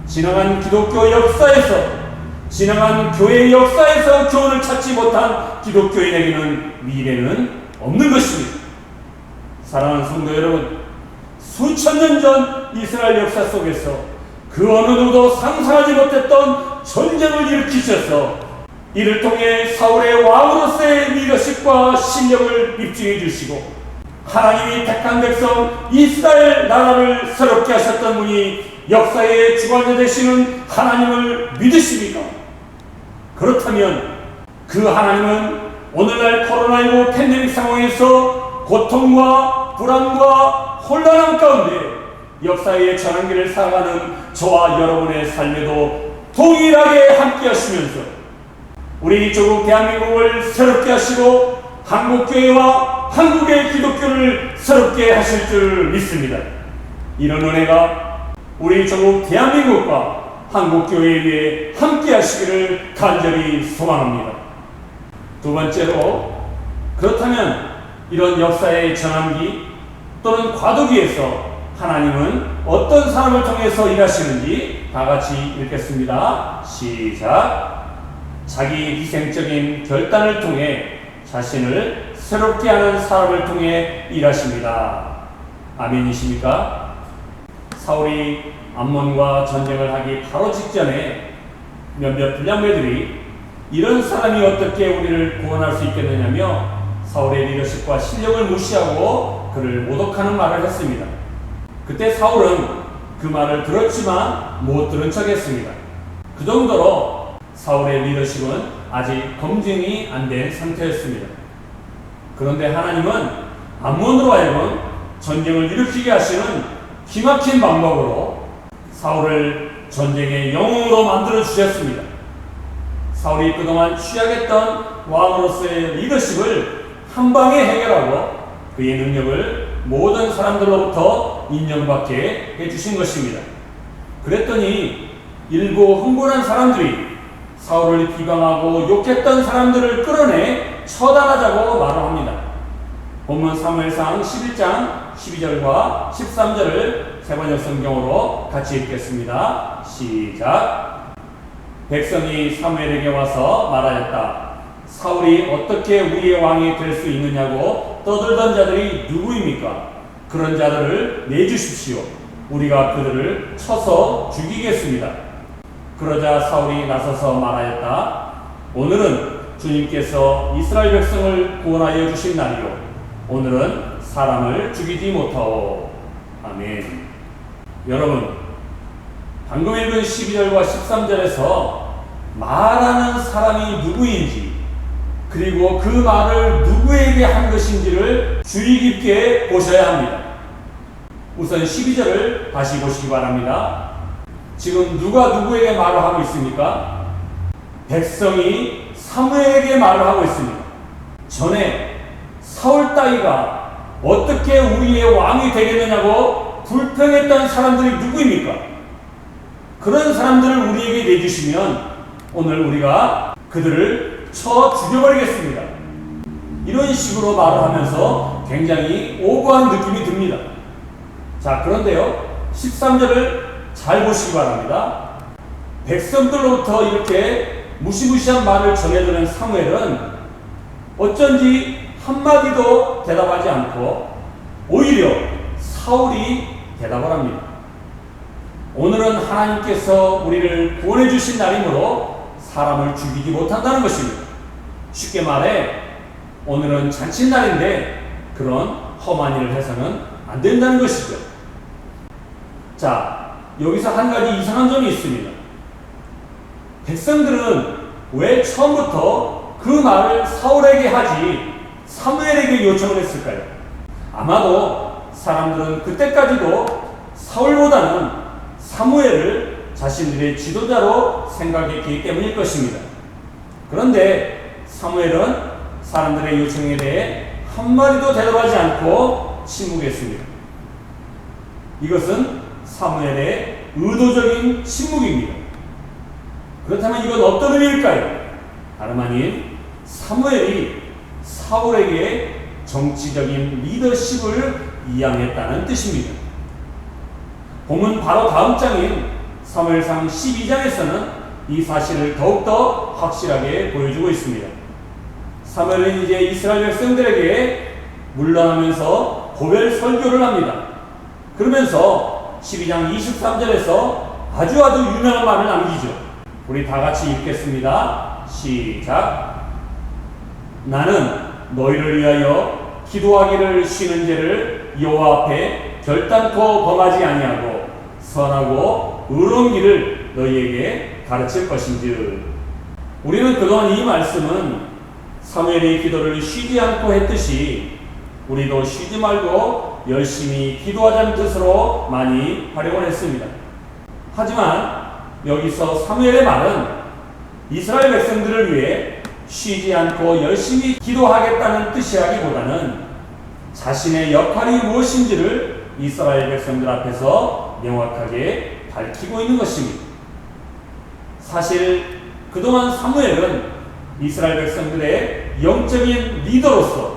지나간 기독교 역사에서, 지나간 교회 역사에서 교훈을 찾지 못한 기독교인에게는 미래는 없는 것입니다. 사랑하는 성도 여러분, 수천 년 전 이스라엘 역사 속에서 그 어느 누구도 상상하지 못했던 전쟁을 일으키셔서 이를 통해 사울의 왕으로서의 리더십과 실력을 입증해 주시고 하나님이 택한 백성 이스라엘 나라를 새롭게 하셨던 분이 역사의 주관자 되시는 하나님을 믿으십니까? 그렇다면 그 하나님은 오늘날 코로나19 팬데믹 상황에서 고통과 불안과 혼란함 가운데 역사의 전환기를 살아가는 저와 여러분의 삶에도 동일하게 함께 하시면서 우리 조국 대한민국을 새롭게 하시고 한국교회와 한국의 기독교를 새롭게 하실 줄 믿습니다. 이런 은혜가 우리 조국 대한민국과 한국교회에 위해 함께 하시기를 간절히 소망합니다. 두 번째로, 그렇다면 이런 역사의 전환기 또는 과도기에서 하나님은 어떤 사람을 통해서 일하시는지 다 같이 읽겠습니다. 시작. 자기 희생적인 결단을 통해 자신을 새롭게 하는 사람을 통해 일하십니다. 아멘이십니까? 사울이 암몬과 전쟁을 하기 바로 직전에 몇몇 불량배들이 이런 사람이 어떻게 우리를 구원할 수 있겠느냐며 사울의 리더십과 실력을 무시하고 그를 모독하는 말을 했습니다. 그때 사울은 그 말을 들었지만 못 들은 척했습니다. 그 정도로 사울의 리더십은 아직 검증이 안 된 상태였습니다. 그런데 하나님은 암몬으로 하여금 전쟁을 일으키게 하시는 기막힌 방법으로 사울을 전쟁의 영웅으로 만들어 주셨습니다. 사울이 그동안 취약했던 왕으로서의 리더십을 한 방에 해결하고 그의 능력을 모든 사람들로부터 인정받게 해주신 것입니다. 그랬더니 일부 흥분한 사람들이 사울을 비방하고 욕했던 사람들을 끌어내 처단하자고 말을 합니다. 본문 사무엘상 11장 12절과 13절을 세번역 성경으로 같이 읽겠습니다. 시작. 백성이 사무엘에게 와서 말하였다. 사울이 어떻게 우리의 왕이 될 수 있느냐고 떠들던 자들이 누구입니까? 그런 자들을 내주십시오. 우리가 그들을 쳐서 죽이겠습니다. 그러자 사울이 나서서 말하였다. 오늘은 주님께서 이스라엘 백성을 구원하여 주신 날이요. 오늘은 사람을 죽이지 못하오. 아멘. 여러분, 방금 읽은 12절과 13절에서 말하는 사람이 누구인지, 그리고 그 말을 누구에게 한 것인지를 주의 깊게 보셔야 합니다. 우선 12절을 다시 보시기 바랍니다. 지금 누가 누구에게 말을 하고 있습니까? 백성이 사무엘에게 말을 하고 있습니다. 전에 사울 따위가 어떻게 우리의 왕이 되겠느냐고 불평했던 사람들이 누구입니까? 그런 사람들을 우리에게 내주시면 오늘 우리가 그들을 쳐 죽여버리겠습니다. 이런 식으로 말을 하면서 굉장히 오버한 느낌이 듭니다. 자, 그런데요, 13절을 잘 보시기 바랍니다. 백성들로부터 이렇게 무시무시한 말을 전해드는 사무엘은 어쩐지 한마디도 대답하지 않고 오히려 사울이 대답을 합니다. 오늘은 하나님께서 우리를 구원해 주신 날이므로 사람을 죽이지 못한다는 것입니다. 쉽게 말해 오늘은 잔칫날인데 그런 험한 일을 해서는 안 된다는 것이죠. 자, 여기서 한 가지 이상한 점이 있습니다. 백성들은 왜 처음부터 그 말을 사울에게 하지 사무엘에게 요청을 했을까요? 아마도 사람들은 그때까지도 사울보다는 사무엘을 자신들의 지도자로 생각했기 때문일 것입니다. 그런데 사무엘은 사람들의 요청에 대해 한마디도 대답하지 않고 침묵했습니다. 이것은 사무엘의 의도적인 침묵입니다. 그렇다면 이건 어떤 의미일까요? 다름 아닌 사무엘이 사울에게 정치적인 리더십을 이양했다는 뜻입니다. 본문 바로 다음 장인 사무엘상 12장에서는 이 사실을 더욱더 확실하게 보여주고 있습니다. 사무엘은 이제 이스라엘 백성들에게 물러나면서 고별 설교를 합니다. 그러면서 12장 23절에서 아주 유명한 말을 남기죠. 우리 다 같이 읽겠습니다. 시작. 나는 너희를 위하여 기도하기를 쉬는 죄를 여호와 앞에 결단코 범하지 아니하고 선하고 의로운 길을 너희에게 가르칠 것인즉. 우리는 그동안 이 말씀은 사무엘의 기도를 쉬지 않고 했듯이 우리도 쉬지 말고 열심히 기도하자는 뜻으로 많이 활용을 했습니다. 하지만 여기서 사무엘의 말은 이스라엘 백성들을 위해 쉬지 않고 열심히 기도하겠다는 뜻이라기보다는 자신의 역할이 무엇인지를 이스라엘 백성들 앞에서 명확하게 밝히고 있는 것입니다. 사실 그동안 사무엘은 이스라엘 백성들의 영적인 리더로서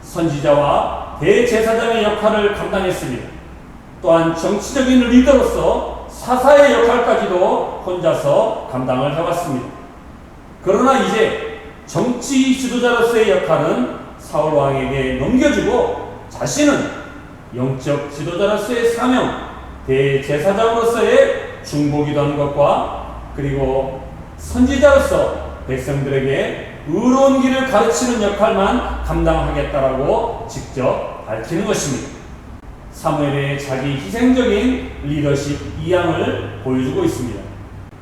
선지자와 대제사장의 역할을 감당했습니다. 또한 정치적인 리더로서 사사의 역할까지도 혼자서 감당을 해왔습니다. 그러나 이제 정치 지도자로서의 역할은 사울 왕에게 넘겨주고 자신은 영적 지도자로서의 사명, 대제사장으로서의 중보기도하는 것과 그리고 선지자로서 백성들에게 의로운 길을 가르치는 역할만 감당하겠다라고 직접 밝히는 것입니다. 사무엘의 자기 희생적인 리더십 이양을 보여주고 있습니다.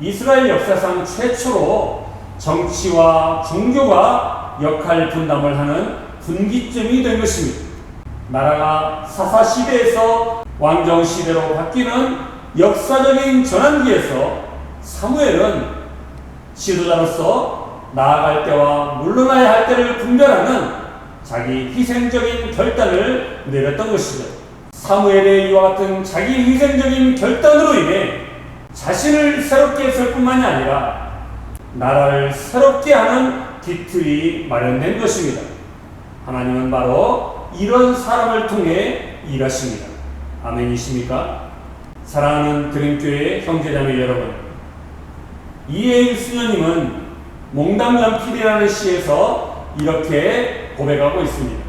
이스라엘 역사상 최초로 정치와 종교가 역할 분담을 하는 분기점이 된 것입니다. 나라가 사사 시대에서 왕정 시대로 바뀌는 역사적인 전환기에서 사무엘은 지도자로서 나아갈 때와 물러나야 할 때를 분별하는 자기 희생적인 결단을 내렸던 것이죠. 사무엘의 이와 같은 자기 희생적인 결단으로 인해 자신을 새롭게 했을 뿐만이 아니라 나라를 새롭게 하는 기틀이 마련된 것입니다. 하나님은 바로 이런 사람을 통해 일하십니다. 아멘이십니까? 사랑하는 드림교회 형제자매 여러분, 이혜일 수녀님은 몽담연필이라는 시에서 이렇게 고백하고 있습니다.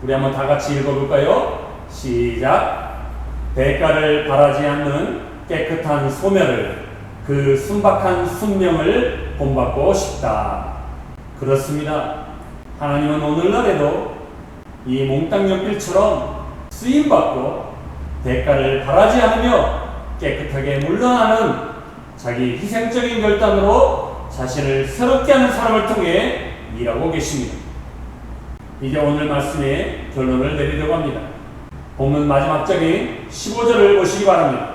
우리 한번 다 같이 읽어볼까요? 시작. 대가를 바라지 않는 깨끗한 소멸을, 그 순박한 순명을 본받고 싶다. 그렇습니다. 하나님은 오늘날에도 이 몽땅연필처럼 쓰임받고 대가를 바라지 않으며 깨끗하게 물러나는 자기 희생적인 결단으로 자신을 새롭게 하는 사람을 통해 일하고 계십니다. 이제 오늘 말씀의 결론을 내리려고 합니다. 본문 마지막 절인 15절을 보시기 바랍니다.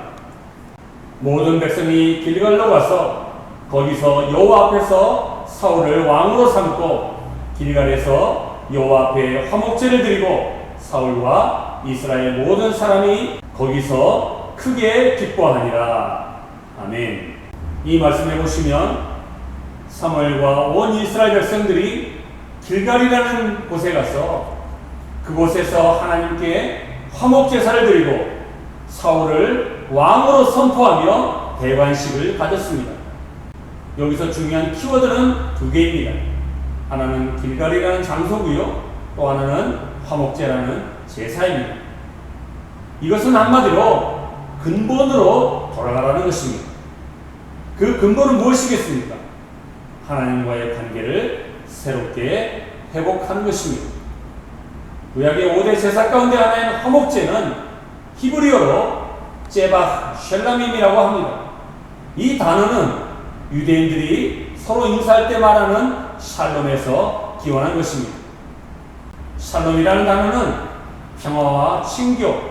모든 백성이 길갈로 가서 거기서 여호와 앞에서 사울을 왕으로 삼고 길갈에서 여호와 앞에 화목제를 드리고 사울과 이스라엘 모든 사람이 거기서 크게 기뻐하니라. 아멘. 이 말씀에 보시면 사무엘과 온 이스라엘 백성들이 길갈이라는 곳에 가서 그곳에서 하나님께 화목제사를 드리고 사울을 왕으로 선포하며 대관식을 가졌습니다. 여기서 중요한 키워드는 두 개입니다. 하나는 길갈이라는 장소고요, 또 하나는 화목제라는 제사입니다. 이것은 한마디로 근본으로 돌아가라는 것입니다. 그 근본은 무엇이겠습니까? 하나님과의 관계를 새롭게 회복하는 것입니다. 구약의 5대 제사 가운데 하나인 화목제는 히브리어로 제바 쉘라밈이라고 합니다. 이 단어는 유대인들이 서로 인사할 때 말하는 샬롬에서 기원한 것입니다. 샬롬이라는 단어는 평화와 친교,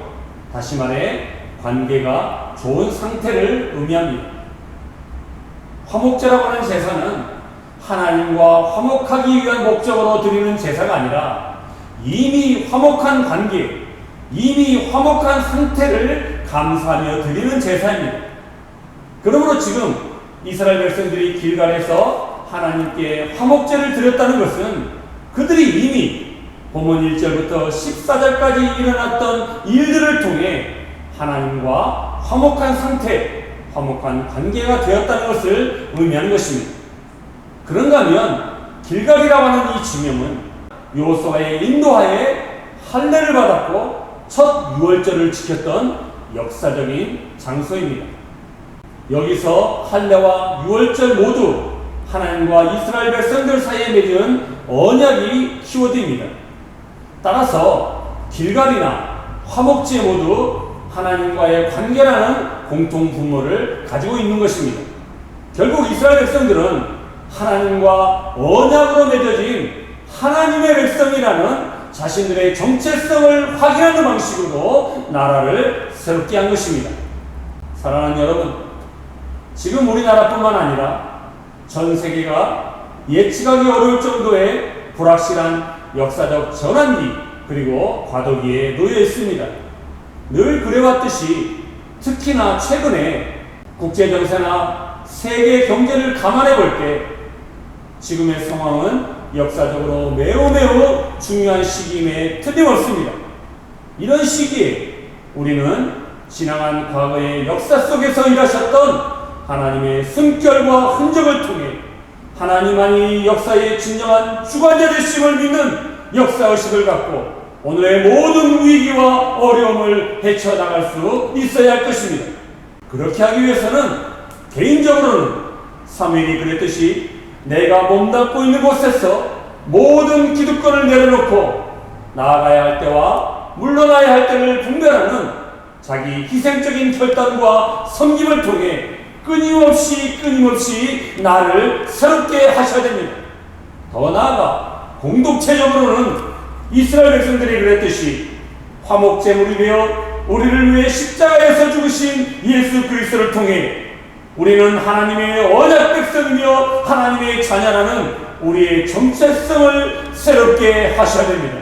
다시 말해 관계가 좋은 상태를 의미합니다. 화목제라고 하는 제사는 하나님과 화목하기 위한 목적으로 드리는 제사가 아니라 이미 화목한 관계, 이미 화목한 상태를 감사하며 드리는 제사입니다. 그러므로 지금 이스라엘 백성들이 길갈에서 하나님께 화목제를 드렸다는 것은 그들이 이미 본문 1절부터 14절까지 일어났던 일들을 통해 하나님과 화목한 상태, 화목한 관계가 되었다는 것을 의미하는 것입니다. 그런가 하면 길갈이라고 하는 이 지명은 여호수아의 인도하에 할례를 받았고 첫 유월절을 지켰던 역사적인 장소입니다. 여기서 할례와 유월절 모두 하나님과 이스라엘 백성들 사이에 맺은 언약이 키워드입니다. 따라서 길갈이나 화목제 모두 하나님과의 관계라는 공통 분모를 가지고 있는 것입니다. 결국 이스라엘 백성들은 하나님과 언약으로 맺어진 하나님의 백성이라는 자신들의 정체성을 확인하는 방식으로 나라를 새롭게 한 것입니다. 사랑하는 여러분, 지금 우리나라뿐만 아니라 전 세계가 예측하기 어려울 정도의 불확실한 역사적 전환기 그리고 과도기에 놓여 있습니다. 늘 그래왔듯이 특히나 최근에 국제정세나 세계 경제를 감안해 볼 때 지금의 상황은 역사적으로 매우 중요한 시기임에 틀림없습니다. 이런 시기에 우리는 지나간 과거의 역사 속에서 일하셨던 하나님의 숨결과 흔적을 통해 하나님만이 역사의 진정한 주관자 되심을 믿는 역사의식을 갖고 오늘의 모든 위기와 어려움을 헤쳐나갈 수 있어야 할 것입니다. 그렇게 하기 위해서는 개인적으로는 사무엘이 그랬듯이 내가 몸담고 있는 곳에서 모든 기득권을 내려놓고 나아가야 할 때와 물러나야 할 때를 분별하는 자기 희생적인 결단과 섬김을 통해 끊임없이 나를 새롭게 하셔야 됩니다. 더 나아가 공동체적으로는 이스라엘 백성들이 그랬듯이 화목제물이 되어 우리를 위해 십자가에서 죽으신 예수 그리스도를 통해 우리는 하나님의 언약 백성이며 하나님의 자녀라는 우리의 정체성을 새롭게 하셔야 됩니다.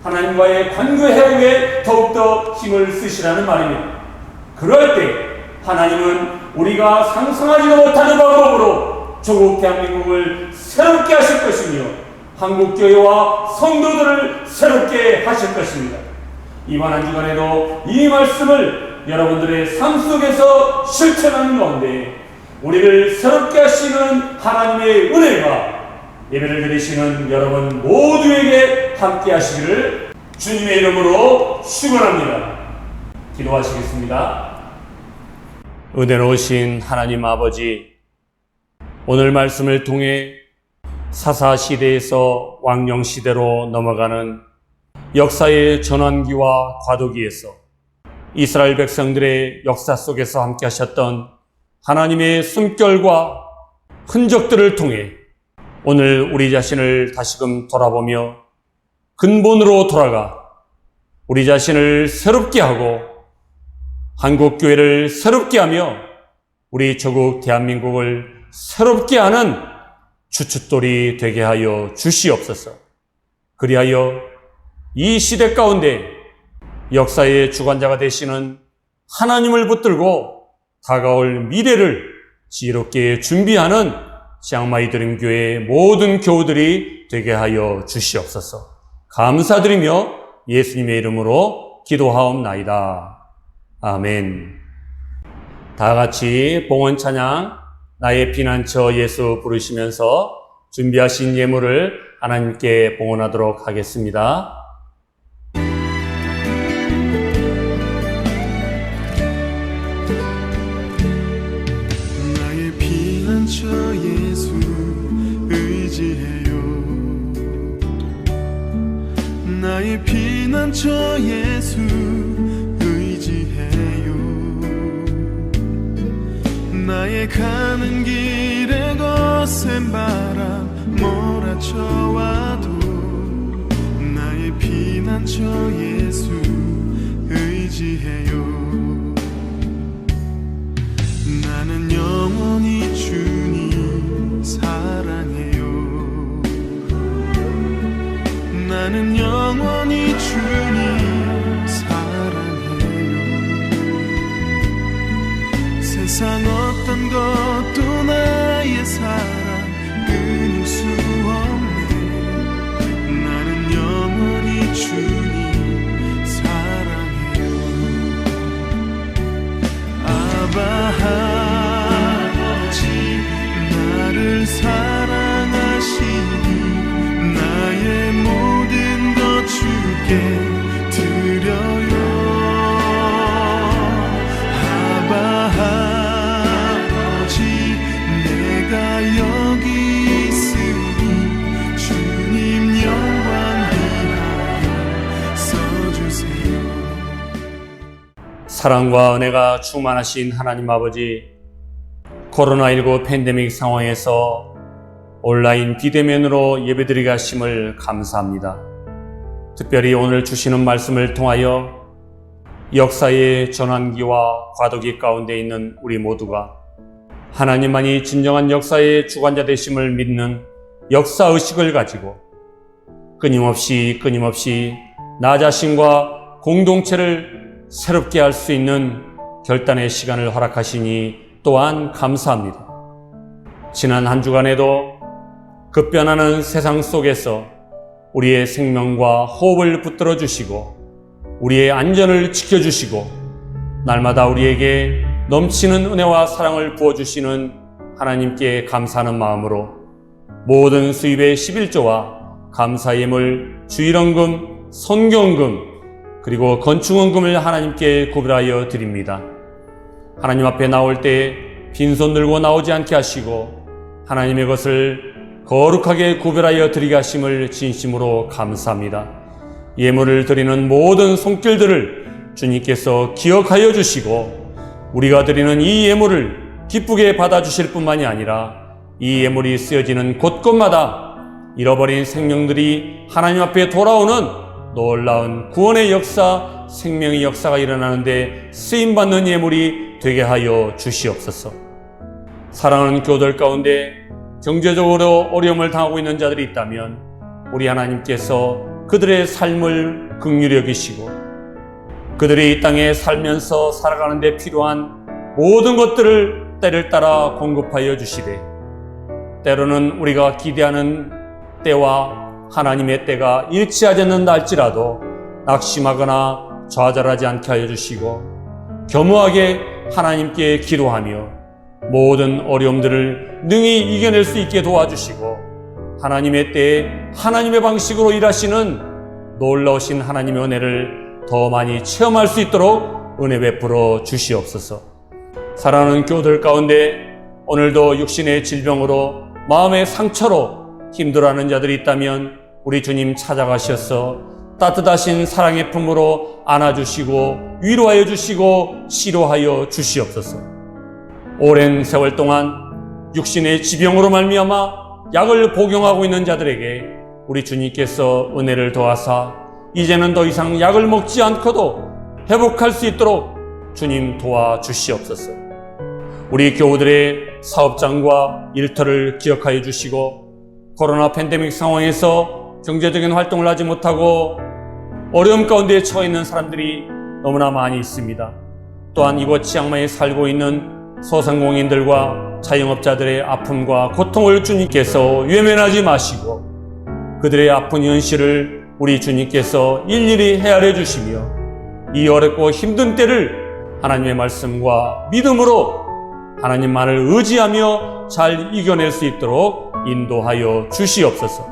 하나님과의 관계 회복에 더욱더 힘을 쓰시라는 말입니다. 그럴 때 하나님은 우리가 상상하지도 못하는 방법으로 조국 대한민국을 새롭게 하실 것이며 한국교회와 성도들을 새롭게 하실 것입니다. 이번 한 주간에도 이 말씀을 여러분들의 삶 속에서 실천하는 가운데 우리를 새롭게 하시는 하나님의 은혜가 예배를 드리시는 여러분 모두에게 함께 하시기를 주님의 이름으로 축원합니다. 기도하시겠습니다. 은혜로우신 하나님 아버지, 오늘 말씀을 통해 사사시대에서 왕령시대로 넘어가는 역사의 전환기와 과도기에서 이스라엘 백성들의 역사 속에서 함께 하셨던 하나님의 숨결과 흔적들을 통해 오늘 우리 자신을 다시금 돌아보며 근본으로 돌아가 우리 자신을 새롭게 하고 한국교회를 새롭게 하며 우리 조국 대한민국을 새롭게 하는 주춧돌이 되게 하여 주시옵소서. 그리하여 이 시대 가운데 역사의 주관자가 되시는 하나님을 붙들고 다가올 미래를 지혜롭게 준비하는 치앙마이 드림교회의 모든 교우들이 되게 하여 주시옵소서. 감사드리며 예수님의 이름으로 기도하옵나이다. 아멘. 다 같이 봉헌 찬양 나의 피난처 예수 부르시면서 준비하신 예물을 하나님께 봉헌하도록 하겠습니다. 나의 피난처 예수 저 예수 의지해요. 나의 가는 길에 거센 바람 몰아쳐와도 나의 피난처 예수 의지해요. 나는 영원히 주님 사랑해요. 나는 영원히 주님 사랑해요. 세상 어떤 것도 나의 사랑 끊을 수 없네. 나는 영원히 주님 사랑해요. 아바 아버지 나를 사랑하시니 나의 모든 것 주께 드려요. 아바 아버지 내가 여기 있으니 주님 영광 위하여 써주세요. 사랑과 은혜가 충만하신 하나님 아버지, 코로나19 팬데믹 상황에서 온라인 비대면으로 예배드리게 하심을 감사합니다. 특별히 오늘 주시는 말씀을 통하여 역사의 전환기와 과도기 가운데 있는 우리 모두가 하나님만이 진정한 역사의 주관자 되심을 믿는 역사의식을 가지고 끊임없이 나 자신과 공동체를 새롭게 할 수 있는 결단의 시간을 허락하시니 또한 감사합니다. 지난 한 주간에도 급변하는 세상 속에서 우리의 생명과 호흡을 붙들어 주시고 우리의 안전을 지켜주시고 날마다 우리에게 넘치는 은혜와 사랑을 부어주시는 하나님께 감사하는 마음으로 모든 수입의 11조와 감사 예물, 주일원금, 선교원금 그리고 건축원금을 하나님께 구별하여 드립니다. 하나님 앞에 나올 때 빈손 들고 나오지 않게 하시고 하나님의 것을 거룩하게 구별하여 드리게 하심을 진심으로 감사합니다. 예물을 드리는 모든 손길들을 주님께서 기억하여 주시고 우리가 드리는 이 예물을 기쁘게 받아주실 뿐만이 아니라 이 예물이 쓰여지는 곳곳마다 잃어버린 생명들이 하나님 앞에 돌아오는 놀라운 구원의 역사, 생명의 역사가 일어나는데 쓰임받는 예물이 되게 하여 주시옵소서. 사랑하는 교우들 가운데 경제적으로 어려움을 당하고 있는 자들이 있다면 우리 하나님께서 그들의 삶을 긍휼히 여기시고 그들이 이 땅에 살면서 살아가는 데 필요한 모든 것들을 때를 따라 공급하여 주시되 때로는 우리가 기대하는 때와 하나님의 때가 일치하지 않는다 할지라도 낙심하거나 좌절하지 않게 하여 주시고 겸허하게 하나님께 기도하며 모든 어려움들을 능히 이겨낼 수 있게 도와주시고 하나님의 때에 하나님의 방식으로 일하시는 놀라우신 하나님의 은혜를 더 많이 체험할 수 있도록 은혜 베풀어 주시옵소서. 사랑하는 교우들 가운데 오늘도 육신의 질병으로 마음의 상처로 힘들어하는 자들이 있다면 우리 주님 찾아가셔서 따뜻하신 사랑의 품으로 안아주시고 위로하여 주시고 치료하여 주시옵소서. 오랜 세월 동안 육신의 지병으로 말미암아 약을 복용하고 있는 자들에게 우리 주님께서 은혜를 더하사 이제는 더 이상 약을 먹지 않고도 회복할 수 있도록 주님 도와주시옵소서. 우리 교우들의 사업장과 일터를 기억하여 주시고 코로나 팬데믹 상황에서 경제적인 활동을 하지 못하고 어려움 가운데 처해 있는 사람들이 너무나 많이 있습니다. 또한 이곳 치앙마이에 살고 있는 소상공인들과 자영업자들의 아픔과 고통을 주님께서 외면하지 마시고 그들의 아픈 현실을 우리 주님께서 일일이 헤아려 주시며 이 어렵고 힘든 때를 하나님의 말씀과 믿음으로 하나님만을 의지하며 잘 이겨낼 수 있도록 인도하여 주시옵소서.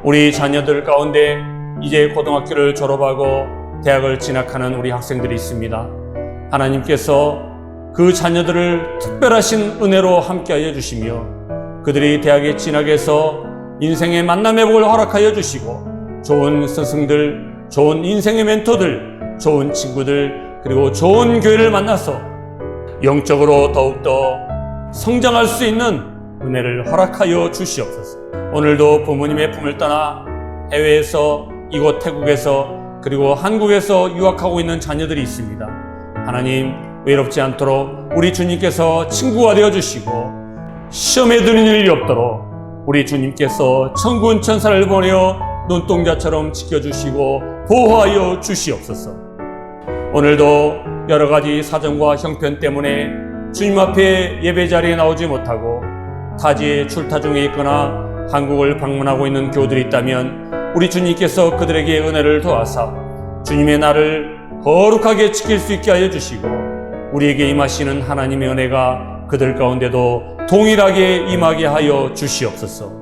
우리 자녀들 가운데 이제 고등학교를 졸업하고 대학을 진학하는 우리 학생들이 있습니다. 하나님께서 그 자녀들을 특별하신 은혜로 함께하여 주시며 그들이 대학에 진학해서 인생의 만남의 복을 허락하여 주시고 좋은 스승들, 좋은 인생의 멘토들, 좋은 친구들, 그리고 좋은 교회를 만나서 영적으로 더욱더 성장할 수 있는 은혜를 허락하여 주시옵소서. 오늘도 부모님의 품을 떠나 해외에서, 이곳 태국에서, 그리고 한국에서 유학하고 있는 자녀들이 있습니다. 하나님, 외롭지 않도록 우리 주님께서 친구가 되어주시고 시험에 드는 일이 없도록 우리 주님께서 천군 천사를 보내어 눈동자처럼 지켜주시고 보호하여 주시옵소서. 오늘도 여러 가지 사정과 형편 때문에 주님 앞에 예배 자리에 나오지 못하고 타지에 출타 중에 있거나 한국을 방문하고 있는 교우들이 있다면 우리 주님께서 그들에게 은혜를 도와사 주님의 날을 거룩하게 지킬 수 있게 하여 주시고 우리에게 임하시는 하나님의 은혜가 그들 가운데도 동일하게 임하게 하여 주시옵소서.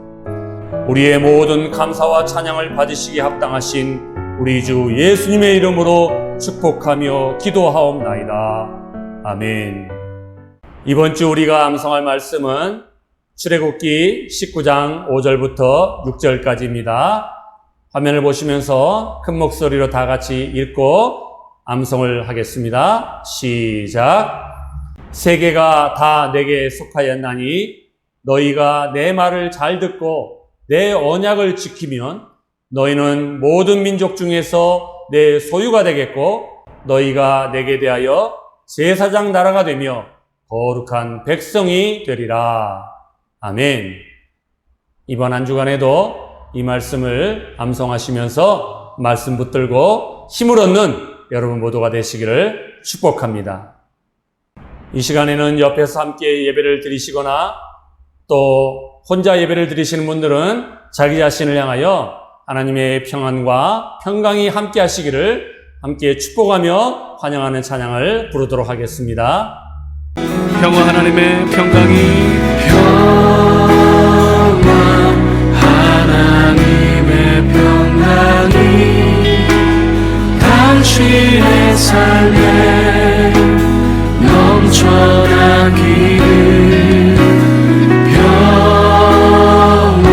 우리의 모든 감사와 찬양을 받으시기에 합당하신 우리 주 예수님의 이름으로 축복하며 기도하옵나이다. 아멘. 이번 주 우리가 암송할 말씀은 출애굽기 19장 5절부터 6절까지입니다. 화면을 보시면서 큰 목소리로 다 같이 읽고 암송을 하겠습니다. 시작. 세계가 다 내게 속하였나니 너희가 내 말을 잘 듣고 내 언약을 지키면 너희는 모든 민족 중에서 내 소유가 되겠고 너희가 내게 대하여 제사장 나라가 되며 거룩한 백성이 되리라. 아멘. 이번 한 주간에도 이 말씀을 암송하시면서 말씀 붙들고 힘을 얻는 여러분 모두가 되시기를 축복합니다. 이 시간에는 옆에서 함께 예배를 드리시거나 또 혼자 예배를 드리시는 분들은 자기 자신을 향하여 하나님의 평안과 평강이 함께 하시기를 함께 축복하며 환영하는 찬양을 부르도록 하겠습니다. 평화 하나님의 평강이 하나님의 평강이 당신의 삶에 넘쳐나기를 평화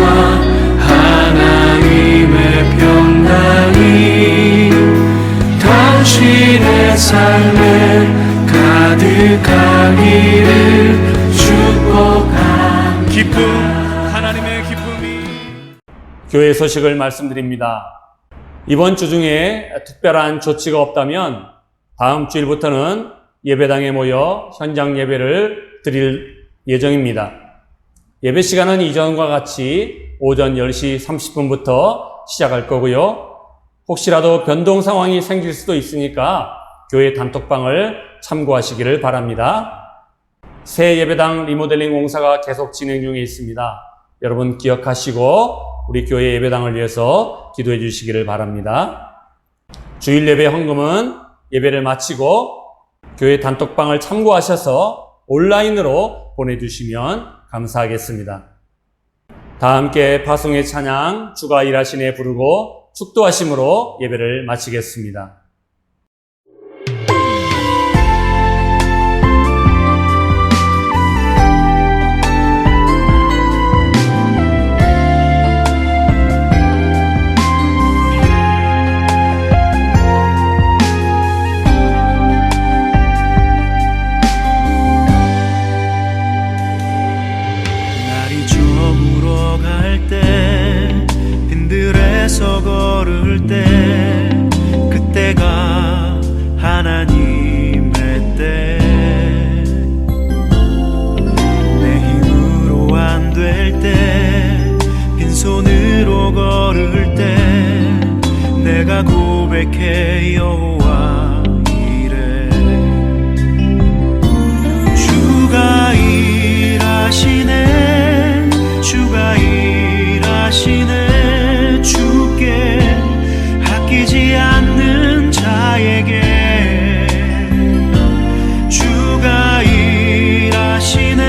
하나님의 평강이 당신의 삶에 가득하기를 축복합니다. 기쁨 하나님의 기쁨이 교회 소식을 말씀드립니다. 이번 주 중에 특별한 조치가 없다면 다음 주일부터는 예배당에 모여 현장 예배를 드릴 예정입니다. 예배 시간은 이전과 같이 오전 10시 30분부터 시작할 거고요. 혹시라도 변동 상황이 생길 수도 있으니까 교회 단톡방을 참고하시기를 바랍니다. 새 예배당 리모델링 공사가 계속 진행 중에 있습니다. 여러분 기억하시고 우리 교회 예배당을 위해서 기도해 주시기를 바랍니다. 주일 예배 헌금은 예배를 마치고 교회 단톡방을 참고하셔서 온라인으로 보내주시면 감사하겠습니다. 다 함께 파송의 찬양 주가 일하시네 부르고 축도하심으로 예배를 마치겠습니다. 날이 저물어 갈 때 빈들에서 걸을 때 그때가 하나님의 때 내 힘으로 안 될 때 빈손으로 걸을 때 내가 고백해 여호와 이래 주가 일하시네 주가 일하시네 주께 아끼지 않는 자에게 주가 일하시네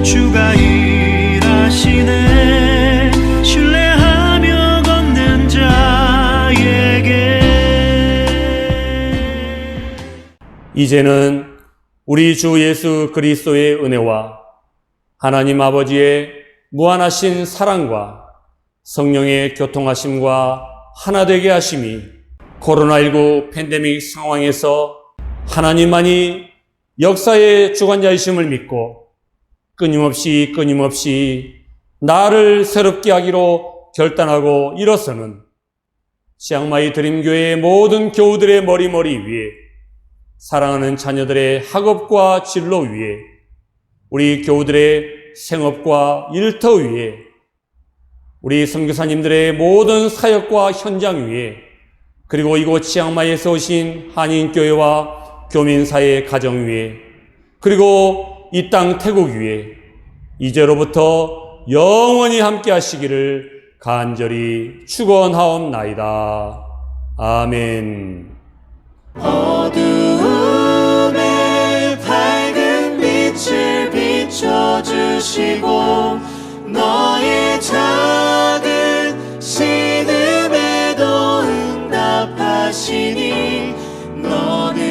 주가 일하시네 신뢰하며 걷는 자에게 이제는 우리 주 예수 그리스도의 은혜와 하나님 아버지의 무한하신 사랑과 성령의 교통하심과 하나 되게 하심이 코로나19 팬데믹 상황에서 하나님만이 역사의 주관자이심을 믿고 끊임없이 나를 새롭게 하기로 결단하고 일어서는 치앙마이 드림교회의 모든 교우들의 머리 위에, 사랑하는 자녀들의 학업과 진로 위에, 우리 교우들의 생업과 일터 위에, 우리 선교사님들의 모든 사역과 현장 위에, 그리고 이곳 치앙마이에서 오신 한인교회와 교민사의 가정 위에, 그리고 이 땅 태국 위에 이제로부터 영원히 함께 하시기를 간절히 축원하옵나이다. 아멘. 어두움에 밝은 빛을 비춰주시고 너의 작은 신음에도 응답하시니 너는